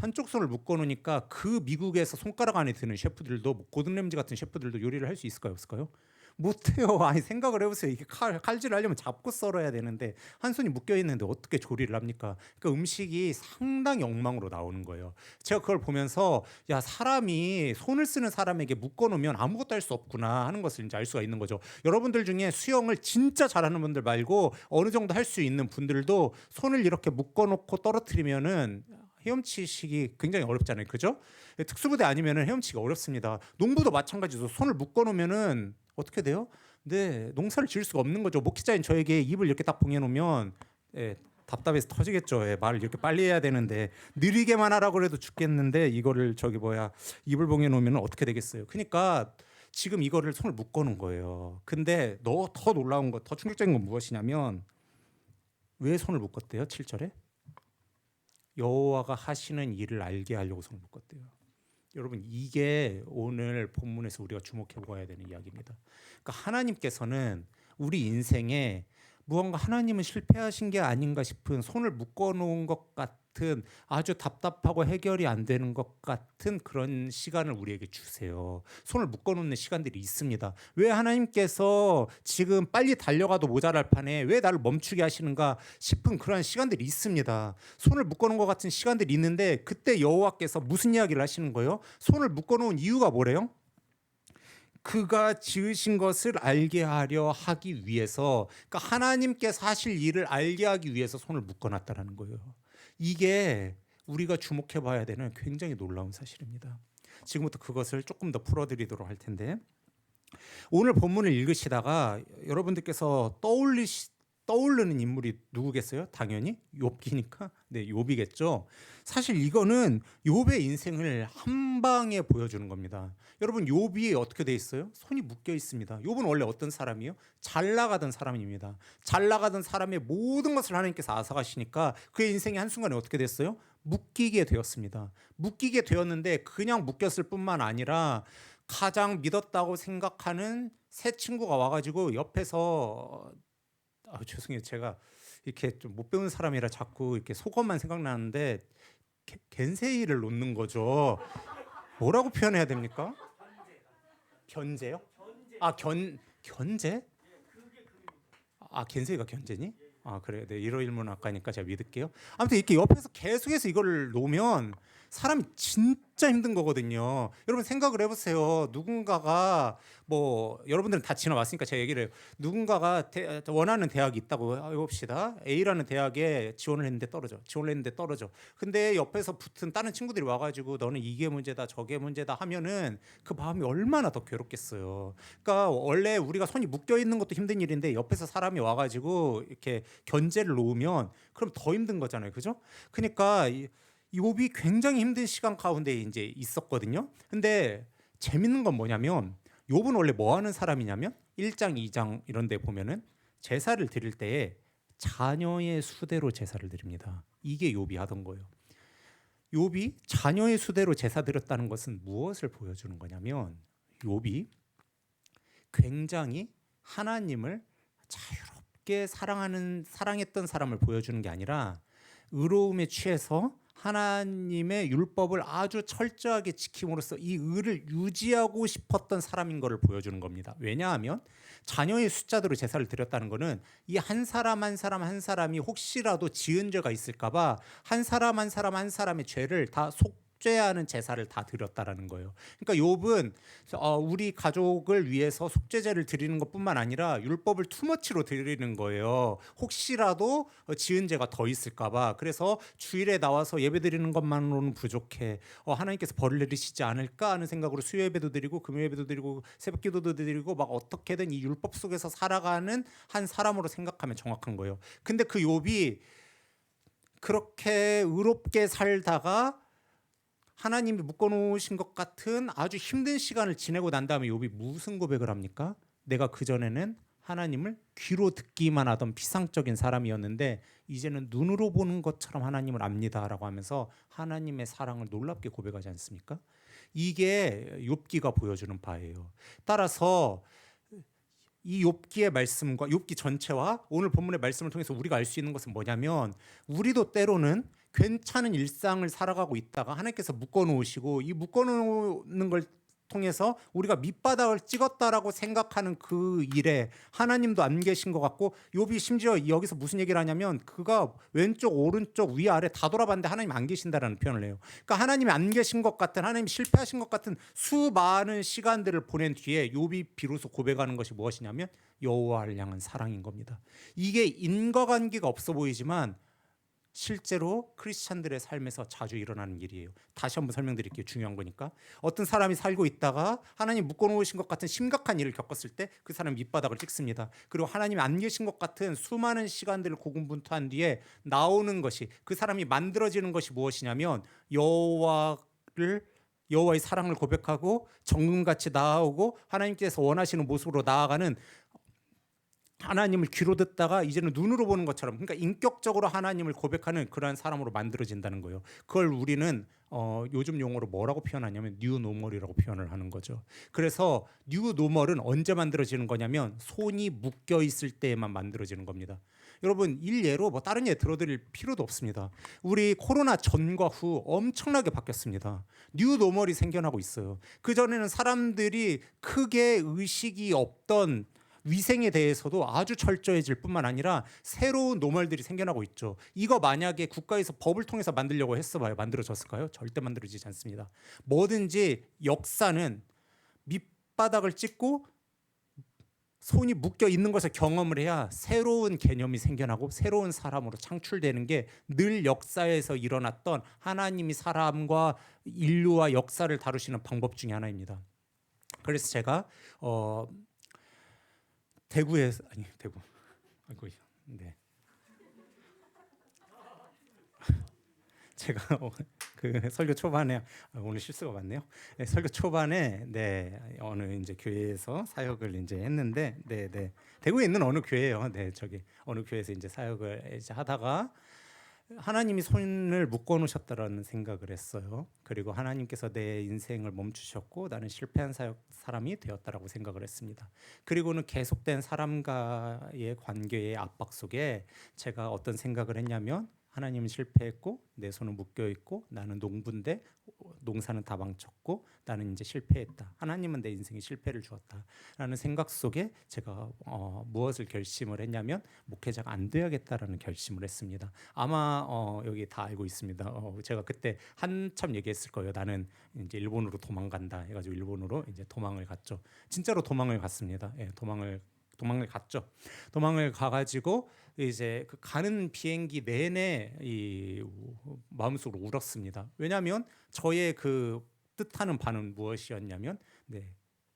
한쪽 손을 묶어 놓으니까 그 미국에서 손가락 안에 드는 셰프들도 고든 램지 같은 셰프들도 요리를 할 수 있을까요, 없을까요? 못해요. 아니 생각을 해보세요. 이게 칼질을 하려면 잡고 썰어야 되는데 한 손이 묶여 있는데 어떻게 조리를 합니까? 그러니까 음식이 상당히 엉망으로 나오는 거예요. 제가 그걸 보면서 야, 사람이 손을 쓰는 사람에게 묶어 놓으면 아무것도 할 수 없구나 하는 것을 이제 알 수가 있는 거죠. 여러분들 중에 수영을 진짜 잘하는 분들 말고 어느 정도 할 수 있는 분들도 손을 이렇게 묶어 놓고 떨어뜨리면은 헤엄치시기 굉장히 어렵잖아요. 그죠? 특수부대 아니면은 헤엄치기 어렵습니다. 농부도 마찬가지죠. 손을 묶어 놓으면은 어떻게 돼요? 네, 농사를 지을 수가 없는 거죠. 목회자인 저에게 입을 이렇게 딱 봉해 놓으면 답답해서 터지겠죠. 말을 이렇게 빨리 해야 되는데 느리게만 하라고 그래도 죽겠는데 이거를 입을 봉해 놓으면 어떻게 되겠어요? 그러니까 지금 이거를 손을 묶어 놓은 거예요. 근데 더 놀라운 거, 더 충격적인 건 무엇이냐면 왜 손을 묶었대요? 7절에 여호와가 하시는 일을 알게 하려고 손을 묶었대요. 여러분, 이게 오늘 본문에서 우리가 주목해 보아야 되는 이야기입니다. 그러니까 하나님께서는 우리 인생에 무언가 하나님은 실패하신 게 아닌가 싶은 손을 묶어 놓은 것 같은 아주 답답하고 해결이 안 되는 것 같은 그런 시간을 우리에게 주세요. 손을 묶어 놓는 시간들이 있습니다. 왜 하나님께서 지금 빨리 달려가도 모자랄 판에 왜 나를 멈추게 하시는가 싶은 그런 시간들이 있습니다. 손을 묶어 놓은 것 같은 시간들이 있는데 그때 여호와께서 무슨 이야기를 하시는 거예요? 손을 묶어 놓은 이유가 뭐래요? 그가 지으신 것을 알게 하려 하기 위해서, 그러니까 하나님께서 하실 일을 알게 하기 위해서 손을 묶어놨다라는 거예요. 이게 우리가 주목해 봐야 되는 굉장히 놀라운 사실입니다. 지금부터 그것을 조금 더 풀어드리도록 할 텐데, 오늘 본문을 읽으시다가 여러분들께서 떠오르는 인물이 누구겠어요? 당연히 욥기니까 욥이겠죠. 사실 이거는 욥의 인생을 한 방에 보여주는 겁니다. 여러분, 욥이 어떻게 돼 있어요? 손이 묶여 있습니다. 욥은 원래 어떤 사람이에요? 잘 나가던 사람입니다. 잘 나가던 사람의 모든 것을 하나님께서 앗아가시니까 그의 인생이 한순간에 어떻게 됐어요? 묶이게 되었습니다. 묶이게 되었는데 그냥 묶였을 뿐만 아니라 가장 믿었다고 생각하는 새 친구가 와가지고 옆에서 죄송해요. 제가 이렇게 좀 못 배운 사람이라 자꾸 이렇게 속어만 생각나는데 겐세이를 놓는 거죠. 뭐라고 표현해야 됩니까? 견제요? 견제? 겐세이가 견제니? 그래. 네, 일어일문 아까니까 제가 믿을게요. 아무튼 이렇게 옆에서 계속해서 이걸 놓으면 사람이 진짜 힘든 거거든요. 여러분 생각을 해보세요. 누군가가 뭐 여러분들은 다 지나왔으니까 제가 얘기를 해요. 누군가가 원하는 대학이 있다고 해봅시다. A라는 대학에 지원을 했는데 떨어져. 지원을 했는데 떨어져. 근데 옆에서 붙은 다른 친구들이 와가지고 너는 이게 문제다 저게 문제다 하면은 그 마음이 얼마나 더 괴롭겠어요. 그러니까 원래 우리가 손이 묶여 있는 것도 힘든 일인데 옆에서 사람이 와가지고 이렇게 견제를 놓으면 그럼 더 힘든 거잖아요. 그죠? 그러니까 욥이 굉장히 힘든 시간 가운데 이제 있었거든요. 근데 재밌는 건 뭐냐면 욥은 원래 뭐 하는 사람이냐면 1장, 2장 이런 데 보면은 제사를 드릴 때에 자녀의 수대로 제사를 드립니다. 이게 욥이 하던 거예요. 욥이 자녀의 수대로 제사 드렸다는 것은 무엇을 보여주는 거냐면 욥이 굉장히 하나님을 자유롭게 사랑했던 사람을 보여주는 게 아니라 의로움에 취해서 하나님의 율법을 아주 철저하게 지킴으로써 이 의를 유지하고 싶었던 사람인 것을 보여주는 겁니다. 왜냐하면 자녀의 숫자대로 제사를 드렸다는 것은 이 한 사람 한 사람 한 사람이 혹시라도 지은 죄가 있을까 봐 한 사람 한 사람 한 사람의 죄를 다 속죄하는 제사를 다 드렸다라는 거예요. 그러니까 욥은 우리 가족을 위해서 속죄제를 드리는 것뿐만 아니라 율법을 투머치로 드리는 거예요. 혹시라도 지은 죄가 더 있을까 봐. 그래서 주일에 나와서 예배드리는 것만으로는 부족해. 하나님께서 벌을 내리시지 않을까 하는 생각으로 수요예배도 드리고 금요예배도 드리고 새벽기도도 드리고 막 어떻게든 이 율법 속에서 살아가는 한 사람으로 생각하면 정확한 거예요. 근데 그 욥이 그렇게 의롭게 살다가 하나님이 묶어놓으신 것 같은 아주 힘든 시간을 지내고 난 다음에 욥이 무슨 고백을 합니까? 내가 그전에는 하나님을 귀로 듣기만 하던 피상적인 사람이었는데 이제는 눈으로 보는 것처럼 하나님을 압니다라고 하면서 하나님의 사랑을 놀랍게 고백하지 않습니까? 이게 욥기가 보여주는 바예요. 따라서 이 욥기의 말씀과 욥기 전체와 오늘 본문의 말씀을 통해서 우리가 알 수 있는 것은 뭐냐면 우리도 때로는 괜찮은 일상을 살아가고 있다가 하나님께서 묶어놓으시고 이 묶어놓는 걸 통해서 우리가 밑바닥을 찍었다라고 생각하는 그 일에 하나님도 안 계신 것 같고 욥이 심지어 여기서 무슨 얘기를 하냐면 그가 왼쪽 오른쪽 위아래 다 돌아봤는데 하나님 안 계신다라는 표현을 해요. 그러니까 하나님이 안 계신 것 같은 하나님이 실패하신 것 같은 수많은 시간들을 보낸 뒤에 욥이 비로소 고백하는 것이 무엇이냐면 여호와를 향한 사랑인 겁니다. 이게 인과관계가 없어 보이지만 실제로 크리스찬들의 삶에서 자주 일어나는 일이에요. 다시 한번 설명드릴게요. 중요한 거니까. 어떤 사람이 살고 있다가 하나님 묶어놓으신 것 같은 심각한 일을 겪었을 때 그 사람 밑바닥을 찍습니다. 그리고 하나님 안 계신 것 같은 수많은 시간들을 고군분투한 뒤에 나오는 것이 그 사람이 만들어지는 것이 무엇이냐면 여호와의 사랑을 고백하고 정금같이 나아오고 하나님께서 원하시는 모습으로 나아가는 하나님을 귀로 듣다가 이제는 눈으로 보는 것처럼 그러니까 인격적으로 하나님을 고백하는 그러한 사람으로 만들어진다는 거예요. 그걸 우리는 요즘 용어로 뭐라고 표현하냐면 뉴노멀이라고 표현을 하는 거죠. 그래서 뉴노멀은 언제 만들어지는 거냐면 손이 묶여 있을 때에만 만들어지는 겁니다. 여러분 일례로 뭐 다른 예 들어드릴 필요도 없습니다. 우리 코로나 전과 후 엄청나게 바뀌었습니다. 뉴노멀이 생겨나고 있어요. 그전에는 사람들이 크게 의식이 없던 위생에 대해서도 아주 철저해질 뿐만 아니라 새로운 노멀들이 생겨나고 있죠. 이거 만약에 국가에서 법을 통해서 만들려고 했어봐요. 만들어졌을까요? 절대 만들어지지 않습니다. 뭐든지 역사는 밑바닥을 찍고 손이 묶여 있는 것을 경험을 해야 새로운 개념이 생겨나고 새로운 사람으로 창출되는 게 늘 역사에서 일어났던 하나님이 사람과 인류와 역사를 다루시는 방법 중에 하나입니다. 그래서 제가 대구 아이고 네 제가 그 설교 초반에 오늘 실수가 많네요. 네, 설교 초반에 어느 이제 교회에서 사역을 이제 했는데 대구에 있는 어느 교회예요. 저기 어느 교회에서 이제 사역을 이제 하다가 하나님이 손을 묶어 놓으셨다라는 생각을 했어요. 그리고 하나님께서 내 인생을 멈추셨고 나는 실패한 사람이 되었다라고 생각을 했습니다. 그리고는 계속된 사람과의 관계의 압박 속에 제가 어떤 생각을 했냐면 하나님은 실패했고 내 손은 묶여 있고 나는 농부인데 농사는 다 망쳤고 나는 이제 실패했다. 하나님은 내 인생에 실패를 주었다라는 생각 속에 제가 무엇을 결심을 했냐면 목회자가 안 돼야겠다라는 결심을 했습니다. 아마 여기 다 알고 있습니다. 제가 그때 한참 얘기했을 거예요. 나는 이제 일본으로 도망간다 해가지고 일본으로 이제 도망을 갔죠. 진짜로 도망을 갔습니다. 예, 도망을 갔죠. 도망을 가가지고 이제 그 가는 비행기 내내 이 마음속으로 울었습니다. 왜냐하면 저의 그 뜻하는 바는 무엇이었냐면, 네,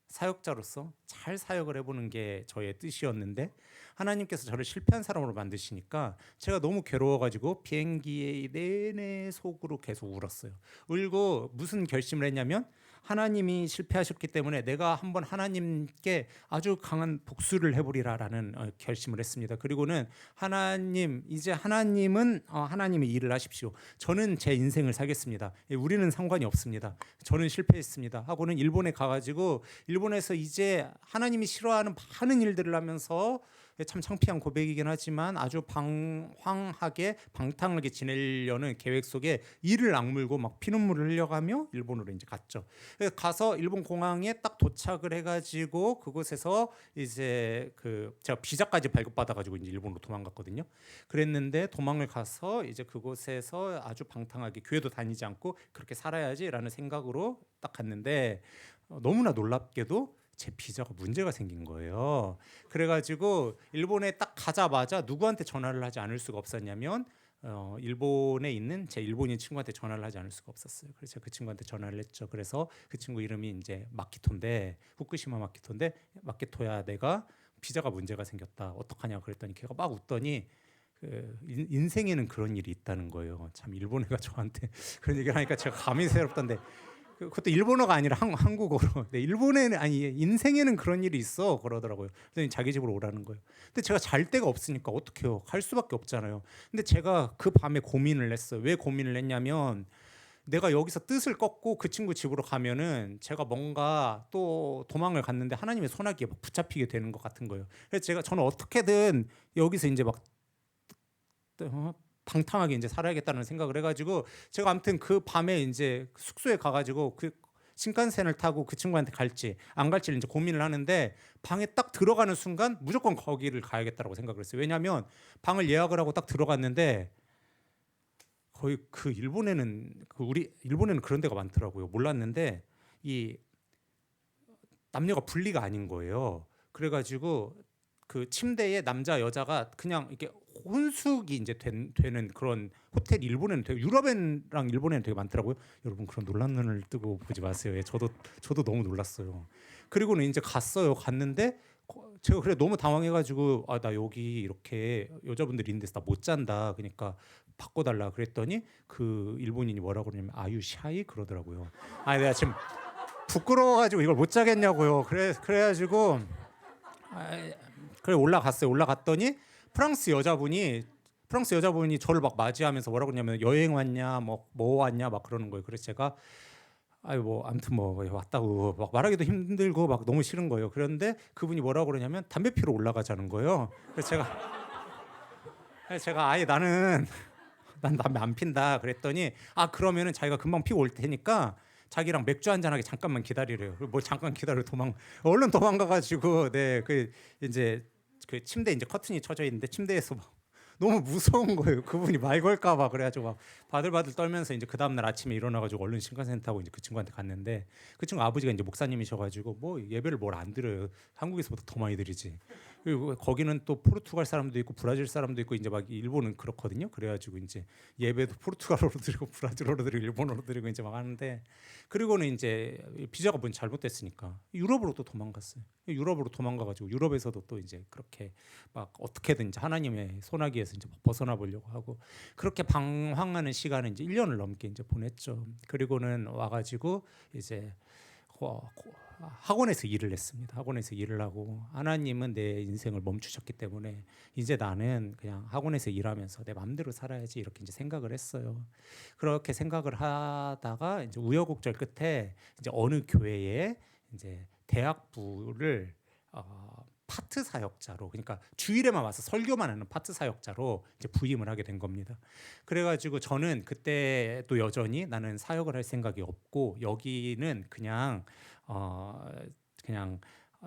사역자로서 잘 사역을 해보는 게 저의 뜻이었는데 하나님께서 저를 실패한 사람으로 만드시니까 제가 너무 괴로워가지고 비행기에 내내 속으로 계속 울었어요. 울고 무슨 결심을 했냐면 하나님이 실패하셨기 때문에 내가 한번 하나님께 아주 강한 복수를 해보리라라는 결심을 했습니다. 그리고는 하나님, 이제 하나님은 하나님의 일을 하십시오. 저는 제 인생을 살겠습니다. 우리는 상관이 없습니다. 저는 실패했습니다. 하고는 일본에 가가지고 일본에서 이제 하나님이 싫어하는 많은 일들을 하면서 참 창피한 고백이긴 하지만 아주 방황하게 방탕하게 지내려는 계획 속에 이를 악물고 막 피눈물을 흘려가며 일본으로 이제 갔죠. 가서 일본 공항에 딱 도착을 해가지고 그곳에서 이제 그 제가 비자까지 발급받아가지고 이제 일본으로 도망갔거든요. 그랬는데 도망을 가서 이제 그곳에서 아주 방탕하게 교회도 다니지 않고 그렇게 살아야지라는 생각으로 딱 갔는데 너무나 놀랍게도 제 비자가 문제가 생긴 거예요. 그래가지고 일본에 딱 가자마자 누구한테 전화를 하지 않을 수가 없었냐면 일본에 있는 제 일본인 친구한테 전화를 하지 않을 수가 없었어요. 그래서 제가 그 친구한테 전화를 했죠. 그래서 그 친구 이름이 이제 마키토인데 후쿠시마 마키토인데 마키토야 내가 비자가 문제가 생겼다. 어떡하냐 그랬더니 걔가 막 웃더니 인생에는 그런 일이 있다는 거예요. 참 일본 애가 저한테 그런 얘기를 하니까 제가 감이 새롭던데 그것도 일본어가 아니라 한국어로. 네, 일본에는 아니 인생에는 그런 일이 있어 그러더라고요. 그래서 자기 집으로 오라는 거예요. 근데 제가 잘 데가 없으니까 어떡해요? 갈 수밖에 없잖아요. 근데 제가 그 밤에 고민을 했어요. 왜 고민을 했냐면 내가 여기서 뜻을 꺾고 그 친구 집으로 가면은 제가 뭔가 또 도망을 갔는데 하나님의 손아귀에 막 붙잡히게 되는 것 같은 거예요. 그래서 저는 어떻게든 여기서 이제 막 방탕하게 이제 살아야겠다는 생각을 해가지고 제가 아무튼 그 밤에 이제 숙소에 가가지고 그 신칸센을 타고 그 친구한테 갈지 안 갈지를 이제 고민을 하는데 방에 딱 들어가는 순간 무조건 거기를 가야겠다라고 생각을 했어요. 왜냐하면 방을 예약을 하고 딱 들어갔는데 거의 그 일본에는 우리 일본에는 그런 데가 많더라고요. 몰랐는데 이 남녀가 분리가 아닌 거예요. 그래가지고 그 침대에 남자 여자가 그냥 이렇게 혼숙이 이제 되는 그런 호텔 일본에는 되게 유럽이랑 일본에는 되게 많더라고요. 여러분 그런 놀란 눈을 뜨고 보지 마세요. 예, 저도 너무 놀랐어요. 그리고는 이제 갔는데 제가 그래 너무 당황해가지고 나 여기 이렇게 여자분들이 있는데 나 못 잔다. 그러니까 바꿔달라 그랬더니 그 일본인이 뭐라고 그러냐면 아유 샤이 그러더라고요. 내가 지금 부끄러워가지고 이걸 못 자겠냐고요. 그래가지고 그래 올라갔어요. 올라갔더니 프랑스 여자분이 저를 막 맞이하면서 뭐라고 그러냐면 여행 왔냐 뭐 왔냐 막 그러는 거예요. 그래서 제가 뭐 아무튼 뭐 왔다고 막 말하기도 힘들고 막 너무 싫은 거예요. 그런데 그분이 뭐라고 그러냐면 담배 피러 올라가자는 거예요. 그래서 제가 아예 난 담배 안 핀다 그랬더니 그러면은 자기가 금방 피고 올 테니까 자기랑 맥주 한 잔하게 잠깐만 기다리래요. 뭐 잠깐 기다려 얼른 도망가가지고 그 이제 그 침대 이제 커튼이 쳐져 있는데 침대에서 막 너무 무서운 거예요. 그분이 말 걸까봐 그래가지고 막 바들바들 떨면서 이제 그 다음날 아침에 일어나가지고 얼른 신칸센 타고 이제 그 친구한테 갔는데 그 친구 아버지가 이제 목사님이셔가지고 뭐 예배를 뭘 안 드려요. 한국에서보다 더 많이 드리지. 그리고 거기는 또 포르투갈 사람도 있고 브라질 사람도 있고 이제 막 일본은 그렇거든요. 그래가지고 이제 예배도 포르투갈어로 드리고 브라질어로 드리고 일본어로 드리고 이제 막 하는데 그리고는 이제 비자가 뭔 잘못됐으니까 유럽으로 또 도망갔어요. 유럽으로 도망가가지고 유럽에서도 또 이제 그렇게 막 어떻게든 이제 하나님의 소나기에서 이제 벗어나 보려고 하고 그렇게 방황하는 시간을 이제 1년을 넘게 이제 보냈죠. 그리고는 와가지고 이제 학원에서 일을 했습니다. 학원에서 일을 하고 하나님은 내 인생을 멈추셨기 때문에 이제 나는 그냥 학원에서 일하면서 내 마음대로 살아야지 이렇게 이제 생각을 했어요. 그렇게 생각을 하다가 이제 우여곡절 끝에 이제 어느 교회에 이제 대학부를 파트 사역자로, 그러니까 주일에만 와서 설교만 하는 파트 사역자로 이제 부임을 하게 된 겁니다. 그래가지고 저는 그때 또 여전히 나는 사역을 할 생각이 없고 여기는 그냥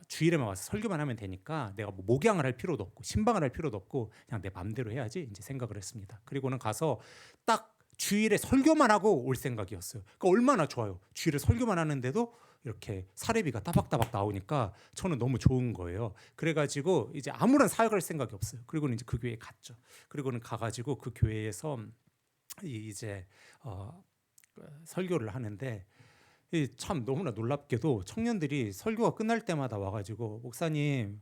주일에만 와서 설교만 하면 되니까 내가 뭐 목양을 할 필요도 없고 신방을 할 필요도 없고 그냥 내 맘대로 해야지 이제 생각을 했습니다. 그리고는 가서 딱 주일에 설교만 하고 올 생각이었어요. 그러니까 얼마나 좋아요. 주일에 설교만 하는데도 이렇게 사례비가 따박따박 나오니까 저는 너무 좋은 거예요. 그래가지고 이제 아무런 사역을 할 생각이 없어요. 그리고는 이제 그 교회에 갔죠. 그리고는 가가지고 그 교회에서 이제 설교를 하는데 참 너무나 놀랍게도 청년들이 설교가 끝날 때마다 와가지고 목사님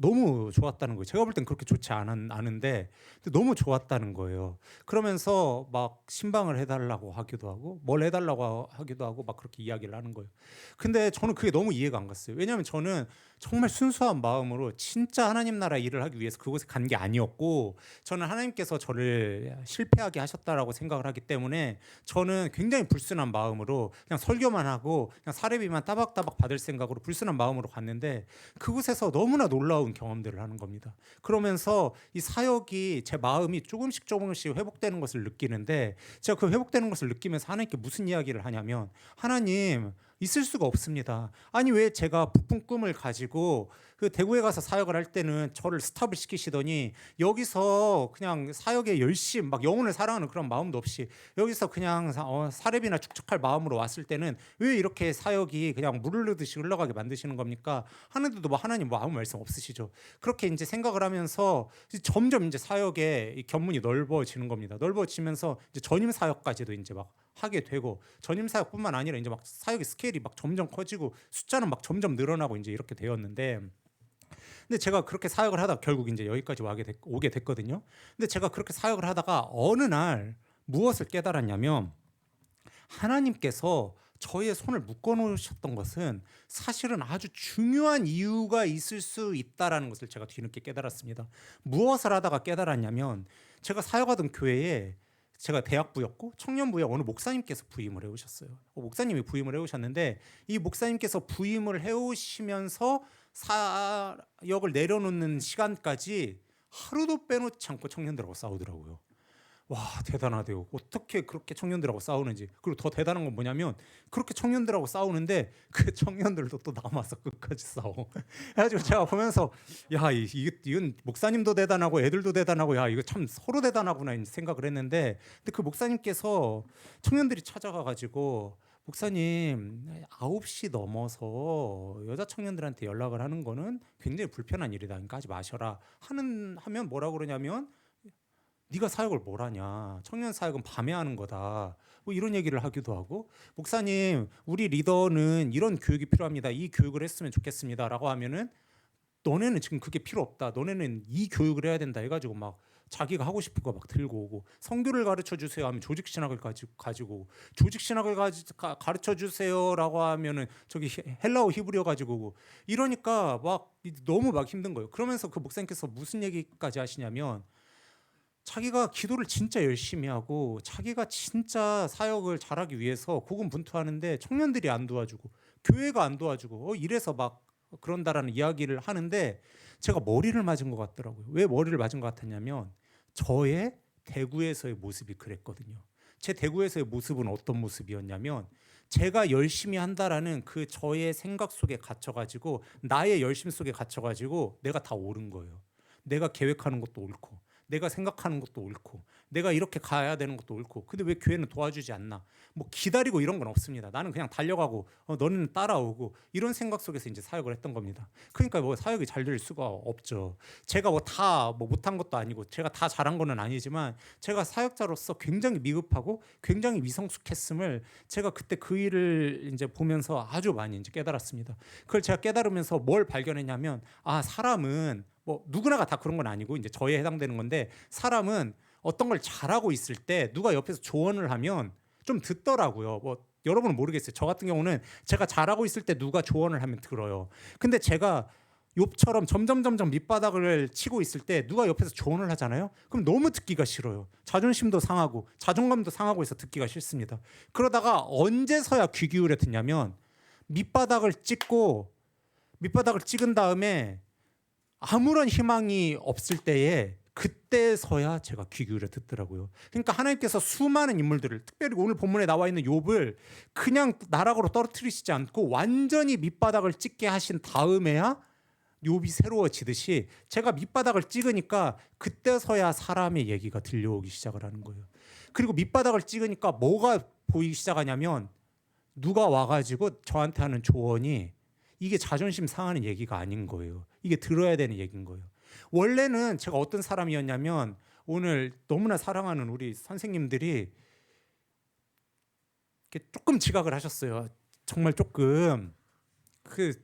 너무 좋았다는 거예요. 제가 볼 땐 그렇게 좋지 않은데 너무 좋았다는 거예요. 그러면서 막 신방을 해달라고 하기도 하고 뭘 해달라고 하기도 하고 막 그렇게 이야기를 하는 거예요. 근데 저는 그게 너무 이해가 안 갔어요. 왜냐하면 저는 정말 순수한 마음으로 진짜 하나님 나라 일을 하기 위해서 그곳에 간 게 아니었고 저는 하나님께서 저를 실패하게 하셨다라고 생각을 하기 때문에 저는 굉장히 불순한 마음으로 그냥 설교만 하고 그냥 사례비만 따박따박 받을 생각으로 불순한 마음으로 갔는데 그곳에서 너무나 놀라운 경험들을 하는 겁니다. 그러면서 이 사역이 제 마음이 조금씩 회복되는 것을 느끼는데 제가 그 회복되는 것을 느끼면서 하나님께 무슨 이야기를 하냐면 하나님 있을 수가 없습니다. 아니 왜 제가 부푼 꿈을 가지고 그 대구에 가서 사역을 할 때는 저를 스탑을 시키시더니 여기서 그냥 사역에 열심 막 영혼을 사랑하는 그런 마음도 없이 여기서 그냥 사례비나 축적할 마음으로 왔을 때는 왜 이렇게 사역이 그냥 물 흐르듯이 흘러가게 만드시는 겁니까? 하는데도 뭐 하나님 뭐 아무 말씀 없으시죠. 그렇게 이제 생각을 하면서 점점 이제 사역의 이 견문이 넓어지는 겁니다. 넓어지면서 이제 전임 사역까지도 이제 막 하게 되고 전임 사역뿐만 아니라 이제 막 사역의 스케일이 막 점점 커지고 숫자는 막 점점 늘어나고 이제 이렇게 되었는데 근데 제가 그렇게 사역을 하다가 결국 이제 여기까지 오게 됐거든요. 근데 제가 그렇게 사역을 하다가 어느 날 무엇을 깨달았냐면 하나님께서 저의 손을 묶어 놓으셨던 것은 사실은 아주 중요한 이유가 있을 수 있다라는 것을 제가 뒤늦게 깨달았습니다. 무엇을 하다가 깨달았냐면 제가 사역하던 교회에 제가 대학부였고 청년부에 어느 목사님께서 부임을 해오셨어요. 목사님이 부임을 해오셨는데 이 목사님께서 부임을 해오시면서 사역을 내려놓는 시간까지 하루도 빼놓지 않고 청년들하고 싸우더라고요. 와 대단하대요. 어떻게 그렇게 청년들하고 싸우는지. 그리고 더 대단한 건 뭐냐면 그렇게 청년들하고 싸우는데 그 청년들도 또 남아서 끝까지 싸워. 그래가지고 제가 보면서 야 이건 목사님도 대단하고 애들도 대단하고 야 이거 참 서로 대단하구나 생각을 했는데 근데 그 목사님께서 청년들이 찾아가가지고 목사님 9시 넘어서 여자 청년들한테 연락을 하는 거는 굉장히 불편한 일이다. 그러니까 하지 마셔라. 하면 뭐라 그러냐면 네가 사역을 뭘 하냐. 청년 사역은 밤에 하는 거다. 뭐 이런 얘기를 하기도 하고 목사님 우리 리더는 이런 교육이 필요합니다. 이 교육을 했으면 좋겠습니다. 라고 하면은 너네는 지금 그게 필요 없다. 너네는 이 교육을 해야 된다 해가지고 막 자기가 하고 싶은 거 막 들고 오고 성교를 가르쳐 주세요 하면 조직 신학을 가지고 조직 신학을 가르쳐 주세요라고 하면은 저기 헬라어 히브리어 가지고 오고 이러니까 막 너무 막 힘든 거예요. 그러면서 그 목사님께서 무슨 얘기까지 하시냐면 자기가 기도를 진짜 열심히 하고 자기가 진짜 사역을 잘하기 위해서 고군분투하는데 청년들이 안 도와주고 교회가 안 도와주고 이래서 막 그런다라는 이야기를 하는데 제가 머리를 맞은 것 같더라고요. 왜 머리를 맞은 것 같았냐면 저의 대구에서의 모습이 그랬거든요. 제 대구에서의 모습은 어떤 모습이었냐면 제가 열심히 한다라는 그 저의 생각 속에 갇혀가지고 나의 열심 속에 갇혀가지고 내가 다 옳은 거예요. 내가 계획하는 것도 옳고 내가 생각하는 것도 옳고 내가 이렇게 가야 되는 것도 옳고 근데 왜 교회는 도와주지 않나 뭐 기다리고 이런 건 없습니다. 나는 그냥 달려가고 너는 따라오고 이런 생각 속에서 이제 사역을 했던 겁니다. 그러니까 뭐 사역이 잘 될 수가 없죠. 제가 뭐 다 뭐 못한 것도 아니고 제가 다 잘한 거는 아니지만 제가 사역자로서 굉장히 미흡하고 굉장히 미성숙했음을 제가 그때 그 일을 이제 보면서 아주 많이 이제 깨달았습니다. 그걸 제가 깨달으면서 뭘 발견했냐면 아 사람은 뭐 누구나가 다 그런 건 아니고 이제 저에 해당되는 건데 사람은 어떤 걸 잘하고 있을 때 누가 옆에서 조언을 하면 좀 듣더라고요. 뭐 여러분은 모르겠어요. 저 같은 경우는 제가 잘하고 있을 때 누가 조언을 하면 들어요. 근데 제가 욥처럼 점점 밑바닥을 치고 있을 때 누가 옆에서 조언을 하잖아요. 그럼 너무 듣기가 싫어요. 자존심도 상하고 자존감도 상하고 해서 듣기가 싫습니다. 그러다가 언제서야 귀 기울여 듣냐면 밑바닥을 찍은 다음에 아무런 희망이 없을 때에 그때서야 제가 귀 기울여 듣더라고요. 그러니까 하나님께서 수많은 인물들을, 특별히 오늘 본문에 나와 있는 욥을 그냥 나락으로 떨어뜨리시지 않고 완전히 밑바닥을 찍게 하신 다음에야 욥이 새로워지듯이 제가 밑바닥을 찍으니까 그때서야 사람의 얘기가 들려오기 시작을 하는 거예요. 그리고 밑바닥을 찍으니까 뭐가 보이기 시작하냐면 누가 와가지고 저한테 하는 조언이 이게 자존심 상하는 얘기가 아닌 거예요. 이게 들어야 되는 얘기인 거예요. 원래는 제가 어떤 사람이었냐면 오늘 너무나 사랑하는 우리 선생님들이 조금 지각을 하셨어요. 정말 조금.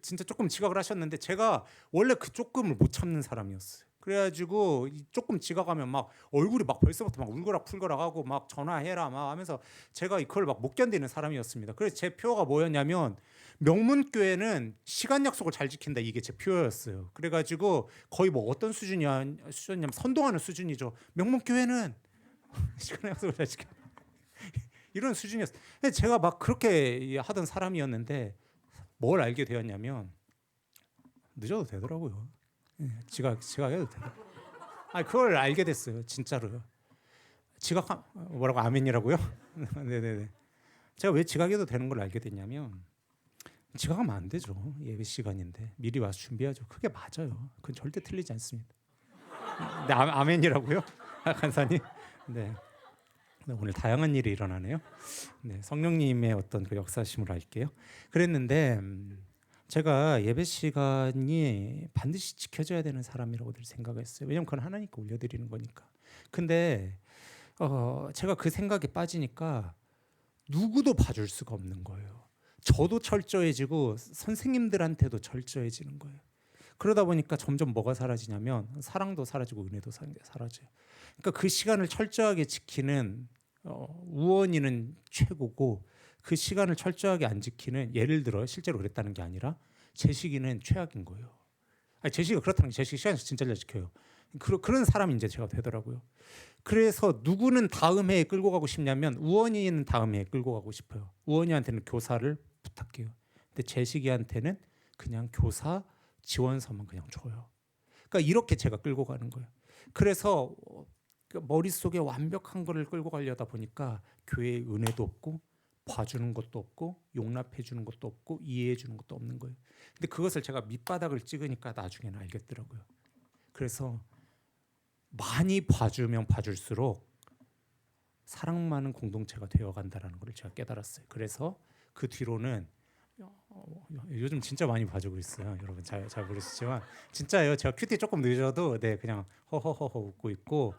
진짜 조금 지각을 하셨는데 제가 원래 그 조금을 못 참는 사람이었어요. 그래가지고 조금 지각하면 막 얼굴이 막 벌써부터 막 울거락 풀거락 하고 막 전화해라 막 하면서 제가 그걸 막 못 견디는 사람이었습니다. 그래서 제 표어가 뭐였냐면 명문교회는 시간 약속을 잘 지킨다, 이게 제 표어였어요. 그래가지고 거의 뭐 어떤 수준이냐면 선동하는 수준이죠. 명문교회는 시간 약속을 잘 지킨다 이런 수준이었어요. 제가 막 그렇게 하던 사람이었는데 뭘 알게 되었냐면 늦어도 되더라고요. 지각해도 되더라고요. 그걸 알게 됐어요. 진짜로요. 뭐라고 아멘이라고요? 네네네. 제가 왜 지각해도 되는 걸 알게 됐냐면 지각하면 안 되죠. 예배 시간인데 미리 와서 준비하죠. 그게 맞아요. 그건 절대 틀리지 않습니다. 네, 아멘이라고요? 간사님. 네. 오늘 다양한 일이 일어나네요. 네, 성령님의 어떤 그 역사심을 알게요. 그랬는데 제가 예배 시간이 반드시 지켜져야 되는 사람이라고 늘 생각했어요. 왜냐면 그건 하나님께 올려드리는 거니까. 근데 제가 그 생각에 빠지니까 누구도 봐줄 수가 없는 거예요. 저도 철저해지고 선생님들한테도 철저해지는 거예요. 그러다 보니까 점점 뭐가 사라지냐면 사랑도 사라지고 은혜도 사라져요. 그러니까 그 시간을 철저하게 지키는 우원이는 최고고 그 시간을 철저하게 안 지키는, 예를 들어 실제로 그랬다는 게 아니라 제식이는 최악인 거예요. 제식이 그렇다는 게 제식 시간에서 진짜 잘 지켜요. 그런 사람이 이제 제가 되더라고요. 그래서 누구는 다음 해에 끌고 가고 싶냐면 우원이는 다음 해에 끌고 가고 싶어요. 우원이한테는 교사를 부탁해요. 근데 제식이한테는 그냥 교사 지원서만 그냥 줘요. 그러니까 이렇게 제가 끌고 가는 거예요. 그래서 머릿속에 완벽한 거를 끌고 가려다 보니까 교회의 은혜도 없고 봐주는 것도 없고 용납해 주는 것도 없고 이해해 주는 것도 없는 거예요. 근데 그것을 제가 밑바닥을 찍으니까 나중에는 알겠더라고요. 그래서 많이 봐주면 봐줄수록 사랑 많은 공동체가 되어간다는 걸 제가 깨달았어요. 그래서 그 뒤로는 요즘 진짜 많이 봐주고 있어요. 여러분 잘 모르시지만 진짜예요. 제가 큐티 조금 늦어도 그냥 허허허허 웃고 있고,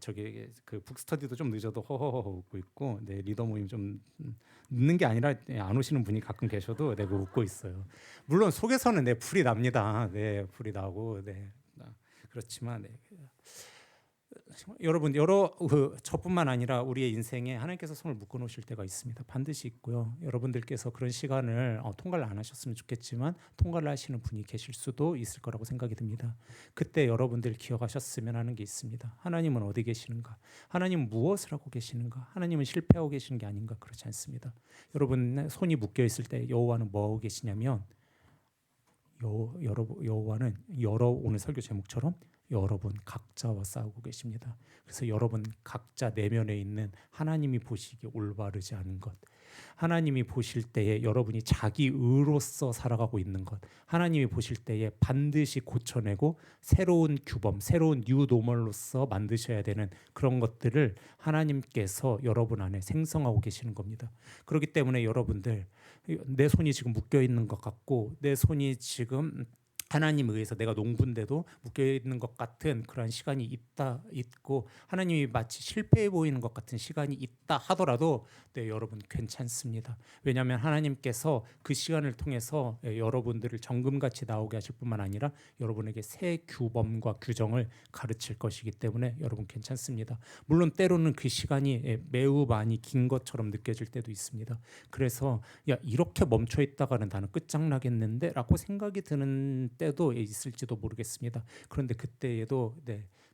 저기 그 북스터디도 좀 늦어도 허허허허 웃고 있고, 리더 모임 좀 늦는 게 아니라 안 오시는 분이 가끔 계셔도 내가 웃고 있어요. 물론 속에서는 불이 납니다. 불이 나고 그렇지만 여러분 저뿐만 아니라 우리의 인생에 하나님께서 손을 묶어 놓으실 때가 있습니다. 반드시 있고요. 여러분들께서 그런 시간을 통과를 안 하셨으면 좋겠지만 통과를 하시는 분이 계실 수도 있을 거라고 생각이 듭니다. 그때 여러분들 기억하셨으면 하는 게 있습니다. 하나님은 어디 계시는가? 하나님은 무엇을 하고 계시는가? 하나님은 실패하고 계시는 게 아닌가? 그렇지 않습니다. 여러분 손이 묶여 있을 때 여호와는 뭐 하고 계시냐면 여호와는 오늘 설교 제목처럼 여러분 각자와 싸우고 계십니다. 그래서 여러분 각자 내면에 있는 하나님이 보시기에 올바르지 않은 것, 하나님이 보실 때에 여러분이 자기 의로서 살아가고 있는 것, 하나님이 보실 때에 반드시 고쳐내고 새로운 규범, 새로운 뉴 노멀로서 만드셔야 되는 그런 것들을 하나님께서 여러분 안에 생성하고 계시는 겁니다. 그렇기 때문에 여러분들, 내 손이 지금 묶여 있는 것 같고 내 손이 지금 하나님에 의해서 내가 농부인데도 묶여있는 것 같은 그런 시간이 있고 하나님이 마치 실패해 보이는 것 같은 시간이 있다 하더라도 여러분 괜찮습니다. 왜냐하면 하나님께서 그 시간을 통해서 여러분들을 정금같이 나오게 하실 뿐만 아니라 여러분에게 새 규범과 규정을 가르칠 것이기 때문에 여러분 괜찮습니다. 물론 때로는 그 시간이 매우 많이 긴 것처럼 느껴질 때도 있습니다. 그래서 이렇게 멈춰 있다가는 나는 끝장나겠는데 라고 생각이 드는 때 때도 있을지도 모르겠습니다. 그런데 그때에도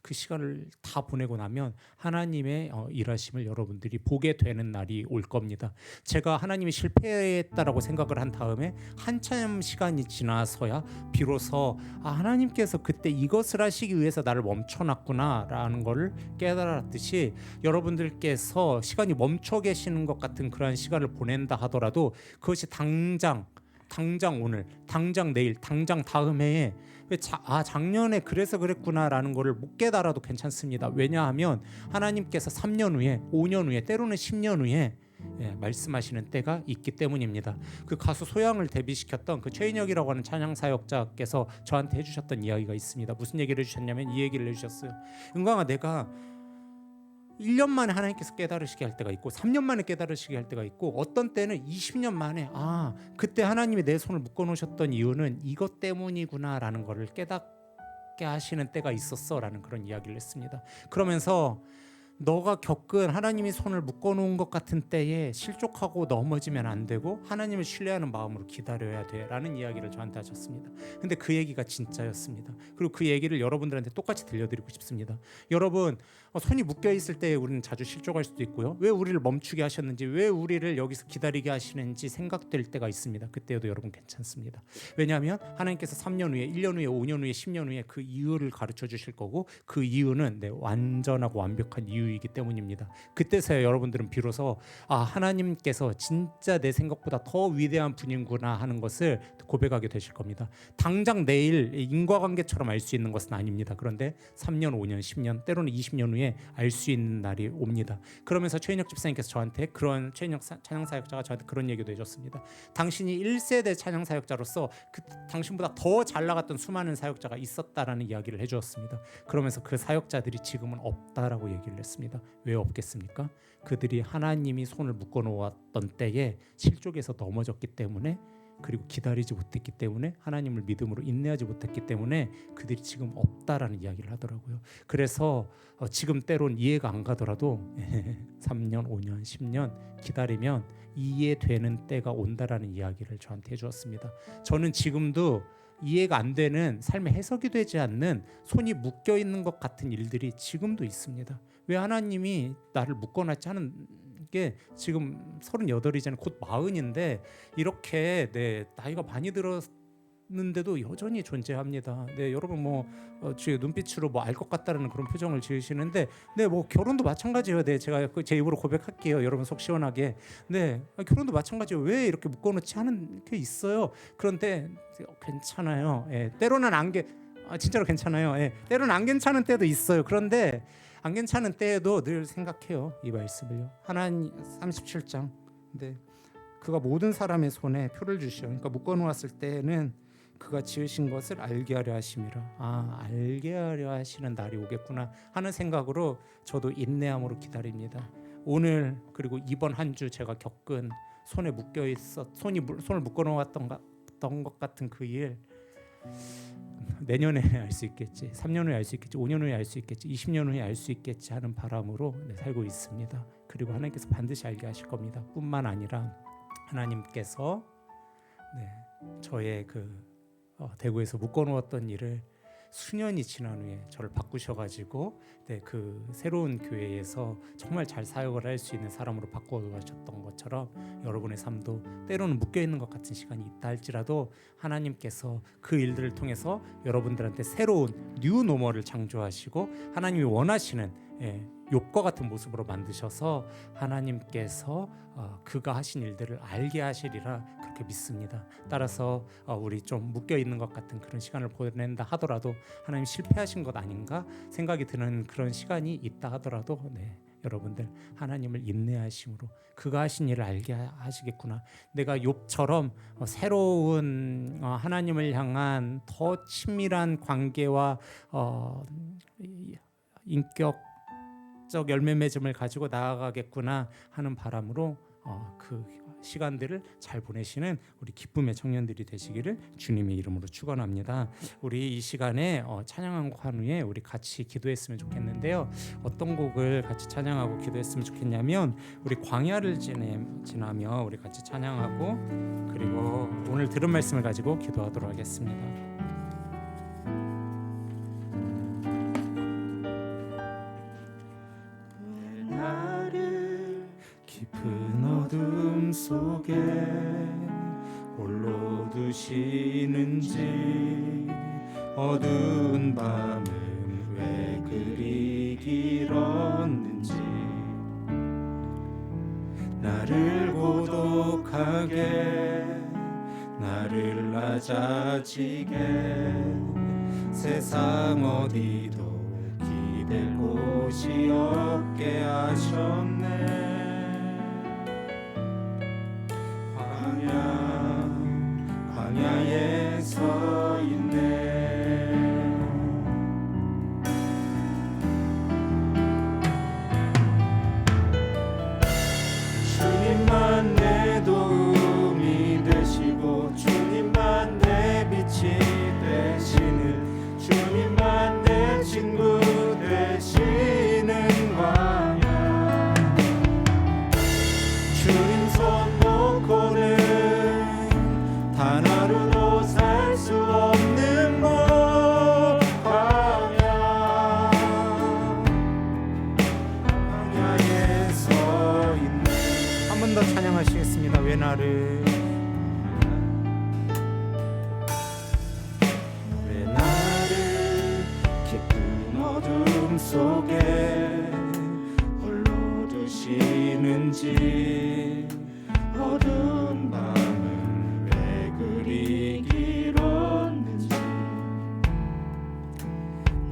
그 시간을 다 보내고 나면 하나님의 일하심을 여러분들이 보게 되는 날이 올 겁니다. 제가 하나님이 실패했다라고 생각을 한 다음에 한참 시간이 지나서야 비로소 하나님께서 그때 이것을 하시기 위해서 나를 멈춰놨구나라는 것을 깨달았듯이 여러분들께서 시간이 멈춰 계시는 것 같은 그러한 시간을 보낸다 하더라도 그것이 당장 오늘, 당장 내일, 당장 다음 해에 작년에 그래서 그랬구나라는 것을 못 깨달아도 괜찮습니다. 왜냐하면 하나님께서 3년 후에, 5년 후에, 때로는 10년 후에 말씀하시는 때가 있기 때문입니다. 그 가수 소양을 데뷔시켰던 그 최인혁이라고 하는 찬양 사역자께서 저한테 해주셨던 이야기가 있습니다. 무슨 얘기를 해주셨냐면 이 얘기를 해주셨어요. 은광아, 내가 1년 만에 하나님께서 깨달으시게 할 때가 있고 3년 만에 깨달으시게 할 때가 있고 어떤 때는 20년 만에 그때 하나님이 내 손을 묶어 놓으셨던 이유는 이것 때문이구나라는 것을 깨닫게 하시는 때가 있었어라는 그런 이야기를 했습니다. 그러면서 너가 겪은 하나님이 손을 묶어놓은 것 같은 때에 실족하고 넘어지면 안 되고 하나님을 신뢰하는 마음으로 기다려야 돼라는 이야기를 저한테 하셨습니다. 근데 그 얘기가 진짜였습니다. 그리고 그 얘기를 여러분들한테 똑같이 들려드리고 싶습니다. 여러분, 손이 묶여있을 때 우리는 자주 실족할 수도 있고요. 왜 우리를 멈추게 하셨는지, 왜 우리를 여기서 기다리게 하시는지 생각될 때가 있습니다. 그때도 여러분 괜찮습니다. 왜냐하면 하나님께서 3년 후에, 1년 후에, 5년 후에, 10년 후에 그 이유를 가르쳐 주실 거고 그 이유는 완전하고 완벽한 이유이기 때문입니다. 그때서야 여러분들은 비로소 하나님께서 진짜 내 생각보다 더 위대한 분이구나 하는 것을 고백하게 되실 겁니다. 당장 내일 인과관계처럼 알 수 있는 것은 아닙니다. 그런데 3년, 5년, 10년, 때로는 20년 후에 알 수 있는 날이 옵니다. 그러면서 최인혁 집사님께서 저한테 최인혁 찬양사역자가 저한테 그런 얘기도 해줬습니다. 당신이 1세대 찬양사역자로서 당신보다 더 잘 나갔던 수많은 사역자가 있었다라는 이야기를 해주었습니다. 그러면서 그 사역자들이 지금은 없다라고 얘기를 했습니다. 왜 없겠습니까? 그들이 하나님이 손을 묶어 놓았던 때에 실족에서 넘어졌기 때문에, 그리고 기다리지 못했기 때문에, 하나님을 믿음으로 인내하지 못했기 때문에 그들이 지금 없다라는 이야기를 하더라고요. 그래서 지금 때론 이해가 안 가더라도 3년, 5년, 10년 기다리면 이해되는 때가 온다라는 이야기를 저한테 해주었습니다. 저는 지금도 이해가 안 되는, 삶에 해석이 되지 않는, 손이 묶여 있는 것 같은 일들이 지금도 있습니다. 왜 하나님이 나를 묶어놨지 하는 게, 지금 38이잖아요. 곧 40인데 이렇게 나이가 많이 들었는데도 여전히 존재합니다. 여러분 제 눈빛으로 알 것 같다는 그런 표정을 지으시는데, 결혼도 마찬가지예요. 제가 제 입으로 고백할게요. 여러분 속 시원하게. 결혼도 마찬가지예요. 왜 이렇게 묶어놓지 하는 게 있어요. 그런데 괜찮아요. 때로는 진짜로 괜찮아요. 때로는 안 괜찮은 때도 있어요. 그런데 안 괜찮은 때에도 늘 생각해요. 이 말씀을요. 하나님 37장. 그가 모든 사람의 손에 표를 주시오. 그러니까 묶어 놓았을 때는 그가 지으신 것을 알게 하려 하심이라. 알게 하려 하시는 날이 오겠구나 하는 생각으로 저도 인내함으로 기다립니다. 오늘 그리고 이번 한 주 제가 겪은 손에 묶여 손을 묶어 놓았던 것 같은 그 일, 내년에 알 수 있겠지, 3년 후에 알 수 있겠지, 5년 후에 알 수 있겠지, 20년 후에 알 수 있겠지 하는 바람으로 살고 있습니다. 그리고 하나님께서 반드시 알게 하실 겁니다. 뿐만 아니라 하나님께서 저의 대구에서 묶어놓았던 일을 수년이 지난 후에 저를 바꾸셔가지고 그 새로운 교회에서 정말 잘 사역을 할 수 있는 사람으로 바꿔가셨던 것처럼 여러분의 삶도 때로는 묶여있는 것 같은 시간이 있다 할지라도 하나님께서 그 일들을 통해서 여러분들한테 새로운 뉴 노멀을 창조하시고 하나님이 원하시는 욥과 같은 모습으로 만드셔서 하나님께서 그가 하신 일들을 알게 하시리라 그렇게 믿습니다. 따라서 우리 좀 묶여있는 것 같은 그런 시간을 보낸다 하더라도 하나님 실패하신 것 아닌가 생각이 드는 그런 시간이 있다 하더라도 여러분들 하나님을 인내하심으로 그가 하신 일을 알게 하시겠구나. 내가 욥처럼 새로운 하나님을 향한 더 친밀한 관계와 인격적 열매 맺음을 가지고 나아가겠구나 하는 바람으로 그 시간들을 잘 보내시는 우리 기쁨의 청년들이 되시기를 주님의 이름으로 축원합니다. 우리 이 시간에 찬양한 곡 한 후에 우리 같이 기도했으면 좋겠는데요. 어떤 곡을 같이 찬양하고 기도했으면 좋겠냐면 우리 광야를 지나며 우리 같이 찬양하고 그리고 오늘 들은 말씀을 가지고 기도하도록 하겠습니다. 어둠 속에 홀로 두시는지 어두운 밤은 왜 그리 길었는지 나를 고독하게 나를 낮아지게 세상 어디도 기댈 곳이 없게 하셨네. 광야에 서 있네. 주님만 내 도움이 되시고 주님만 내 빛이 되시는 주님만 내 친구 되시는 광야. 주님 손 놓고는 단 하루도 살 수 없는 곳 광야에 서 있네. 한 번 더 찬양하시겠습니다. 왜 나를 깊은 어둠 속에 홀로 두시는지 어두운 밤은 왜 그리 길었는지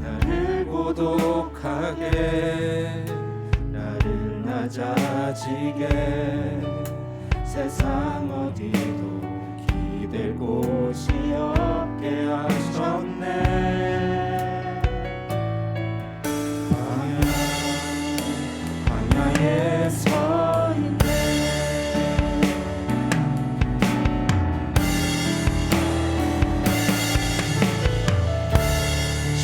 나를 고독하게 나를 낮아지게 세상 어디도 기댈 곳이 없게 하셨네. 광야에 서 있네.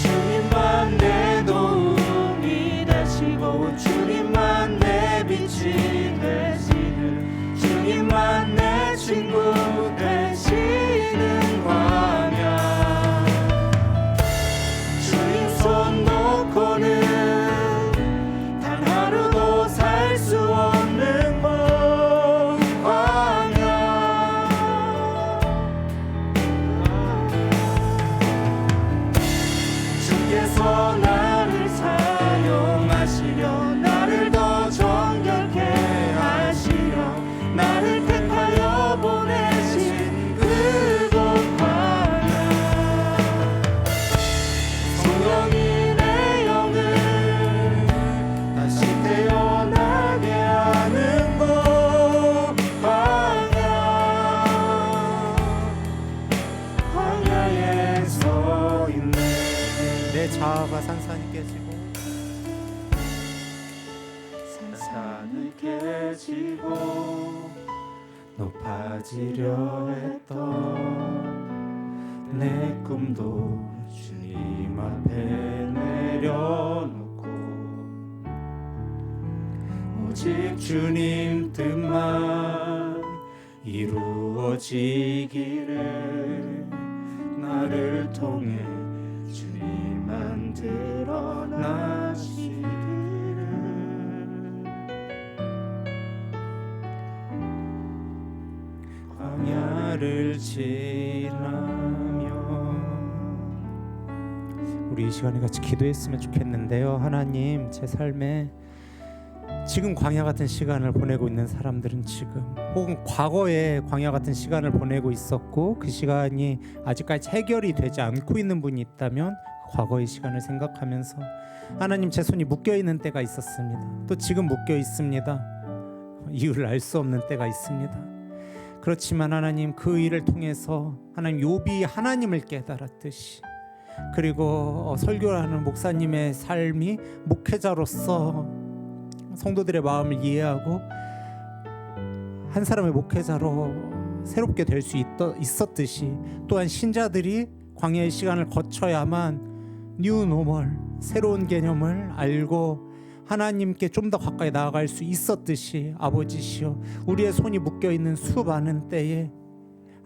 주님만 내 도움이 되시고 주님만 내 빛이 되시는 주님만 내 친구 되시는 광야. 주님 손 놓고는 단 하루도 살 수 없는 곳 광야. 주께서 나를 사용하시려 나를 더 정결케 하시려 나를 택하여 보내신 그곳 광야. 성령이 내 영을 다시 태어나게 하는 곳 광야에 서 있네. 내 자아가 산산이 깨지고 산산이 깨지고 높아지려 했던 내 꿈도 주님 앞에 내려놓고 오직 주님 뜻만 이루어지기를 나를 통해 주님만 드러나시기를. 광야를 지나며 우리 이 시간에 같이 기도했으면 좋겠는데요. 하나님, 제 삶에 지금 광야 같은 시간을 보내고 있는 사람들은 지금 혹은 과거에 광야 같은 시간을 보내고 있었고 그 시간이 아직까지 해결이 되지 않고 있는 분이 있다면 과거의 시간을 생각하면서 하나님, 제 손이 묶여 있는 때가 있었습니다. 또 지금 묶여 있습니다. 이유를 알 수 없는 때가 있습니다. 그렇지만 하나님, 그 일을 통해서 하나님, 욥이 하나님을 깨달았듯이 그리고 설교하는 목사님의 삶이 목회자로서 성도들의 마음을 이해하고 한 사람의 목회자로 새롭게 될 수 있었듯이 또한 신자들이 광야의 시간을 거쳐야만 뉴 노멀, 새로운 개념을 알고 하나님께 좀 더 가까이 나아갈 수 있었듯이 아버지시여, 우리의 손이 묶여있는 수많은 때에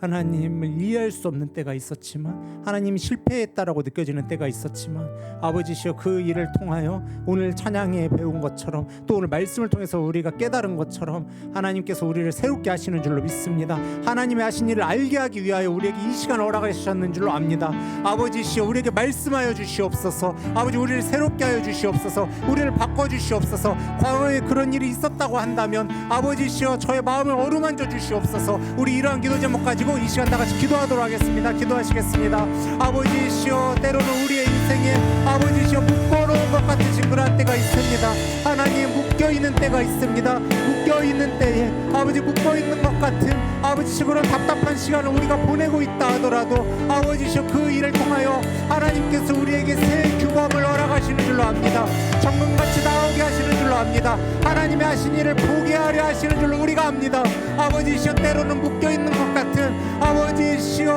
하나님을 이해할 수 없는 때가 있었지만, 하나님이 실패했다라고 느껴지는 때가 있었지만, 아버지시여 그 일을 통하여 오늘 찬양에 배운 것처럼, 또 오늘 말씀을 통해서 우리가 깨달은 것처럼 하나님께서 우리를 새롭게 하시는 줄로 믿습니다. 하나님의 하신 일을 알게 하기 위하여 우리에게 이 시간을 허락하셨는 줄로 압니다. 아버지시여 우리에게 말씀하여 주시옵소서. 아버지 우리를 새롭게 하여 주시옵소서. 우리를 바꿔주시옵소서. 과거에 그런 일이 있었다고 한다면 아버지시여 저의 마음을 어루만져 주시옵소서. 우리 이러한 기도 제목 가지고 이 시간 다 같이 기도하도록 하겠습니다. 기도하시겠습니다. 아버지시여 때로는 우리의 인생에 아버지시여 묶어놓은 것 같은 징그러운 때가 있습니다. 하나님 묶여있는 때가 있습니다. 묶여있는 때에 아버지 묶어있는 것 같은 아버지시여 그런 답답한 시간을 우리가 보내고 있다 하더라도 아버지시여 그 일을 통하여 하나님께서 우리에게 새 규범을 허락하시는 줄로 압니다. 정금같이 나오게 하시는 줄로 압니다. 하나님의 하신 일을 보게 하려 하시는 줄로 우리가 압니다. 아버지시여 때로는 묶여있는 것 같은 아버지시여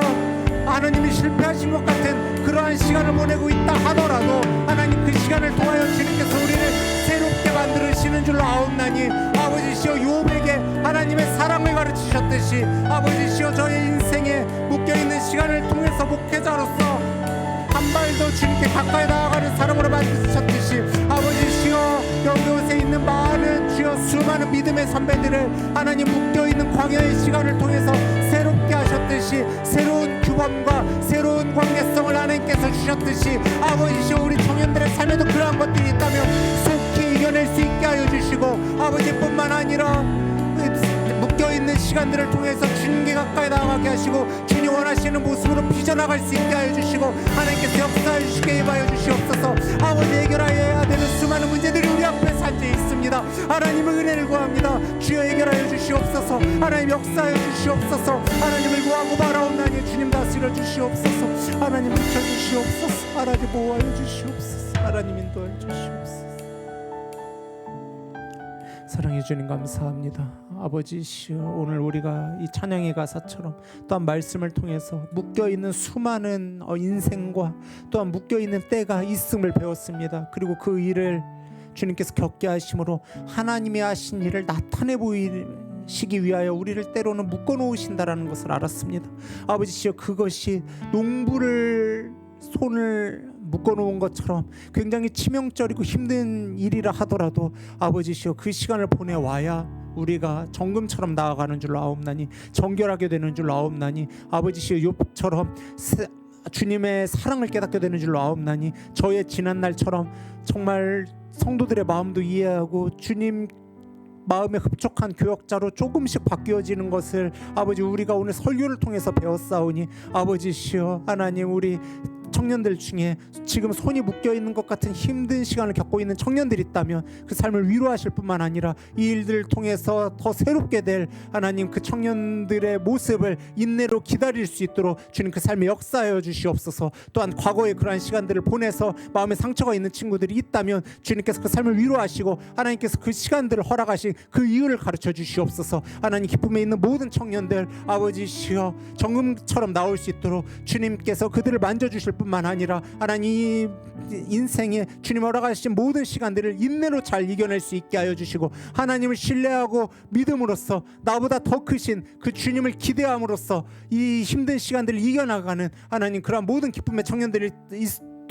하나님이 실패하신 것 같은 그러한 시간을 보내고 있다 하더라도 하나님 그 시간을 통하여 주님께서 우리를 새롭게 만들으시는 줄로 아옵나니 아버지시여 욥에게 하나님의 사랑을 가르치셨듯이 아버지시여 저의 인생에 묶여있는 시간을 통해서 목회자로서 한 발 더 주님께 가까이 나아가는 사람으로 만드셨듯이 아버지시여 여기옷에 있는 많은 주여 수많은 믿음의 선배들을 하나님 묶여있는 광야의 시간을 통해서 새롭게 하셨듯이 새로운 규범과 새로운 관계성을 하나님께서 주셨듯이 아버지시여 우리 청년들의 삶에도 그러한 것들이 있다면 속히 이겨낼 수 있게 하여 주시고 아버지뿐만 아니라 묶여있는 시간들을 통해서 주님께 가까이 나아가게 하시고 주님 원하시는 모습으로 빚어나갈 수 있게 하여 주시고 하나님께서 역사해 주시게 임하여 주시옵소서. 아버지 해결해야 되는 수많은 문제들이 우리 앞에 산재 있습니다. 하나님의 은혜를 구합니다. 주여 해결하여 주시옵소서. 하나님 역사해 주시옵소서. 하나님을 구하고 바라옵나니 주님 다스려 주시옵소서. 하나님 비춰주시옵소서. 하나님 보호하여 주시옵소서. 하나님 인도하여 주시옵소서. 사랑해 주님 감사합니다. 아버지시여 오늘 우리가 이 찬양의 가사처럼 또한 말씀을 통해서 묶여있는 수많은 인생과 또한 묶여있는 때가 있음을 배웠습니다. 그리고 그 일을 주님께서 겪게 하심으로 하나님이 하신 일을 나타내 보이시기 위하여 우리를 때로는 묶어놓으신다라는 것을 알았습니다. 아버지시여 그것이 농부를 손을 묶어놓은 것처럼 굉장히 치명적이고 힘든 일이라 하더라도 아버지시여 그 시간을 보내와야 우리가 정금처럼 나아가는 줄로 아옵나니 정결하게 되는 줄로 아옵나니 아버지시여 욥처럼 주님의 사랑을 깨닫게 되는 줄로 아옵나니 저의 지난날처럼 정말 성도들의 마음도 이해하고 주님 마음에 흡족한 교역자로 조금씩 바뀌어지는 것을 아버지 우리가 오늘 설교를 통해서 배웠사오니 아버지시여 하나님 우리 청년들 중에 지금 손이 묶여있는 것 같은 힘든 시간을 겪고 있는 청년들이 있다면 그 삶을 위로하실 뿐만 아니라 이 일들을 통해서 더 새롭게 될 하나님 그 청년들의 모습을 인내로 기다릴 수 있도록 주님 그 삶에 역사하여 주시옵소서. 또한 과거에 그러한 시간들을 보내서 마음에 상처가 있는 친구들이 있다면 주님께서 그 삶을 위로하시고 하나님께서 그 시간들을 허락하신 그 이유를 가르쳐 주시옵소서. 하나님 기쁨에 있는 모든 청년들 아버지시여 정금처럼 나올 수 있도록 주님께서 그들을 만져주실 뿐만 아니라 하나님 인생에 주님 허락하신 모든 시간들을 인내로 잘 이겨낼 수 있게 하여 주시고 하나님을 신뢰하고 믿음으로써 나보다 더 크신 그 주님을 기대함으로써 이 힘든 시간들을 이겨나가는 하나님 그러한 모든 기쁨의 청년들이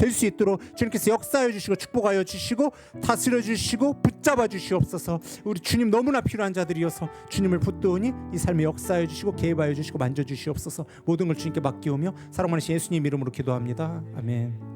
될 수 있도록 주님께서 역사해 주시고 축복하여 주시고 다스려 주시고 붙잡아 주시옵소서. 우리 주님 너무나 필요한 자들이어서 주님을 붙드오니 이 삶에 역사해 주시고 개입하여 주시고 만져 주시옵소서. 모든 걸 주님께 맡기오며 사랑 많으신 예수님 이름으로 기도합니다. 아멘.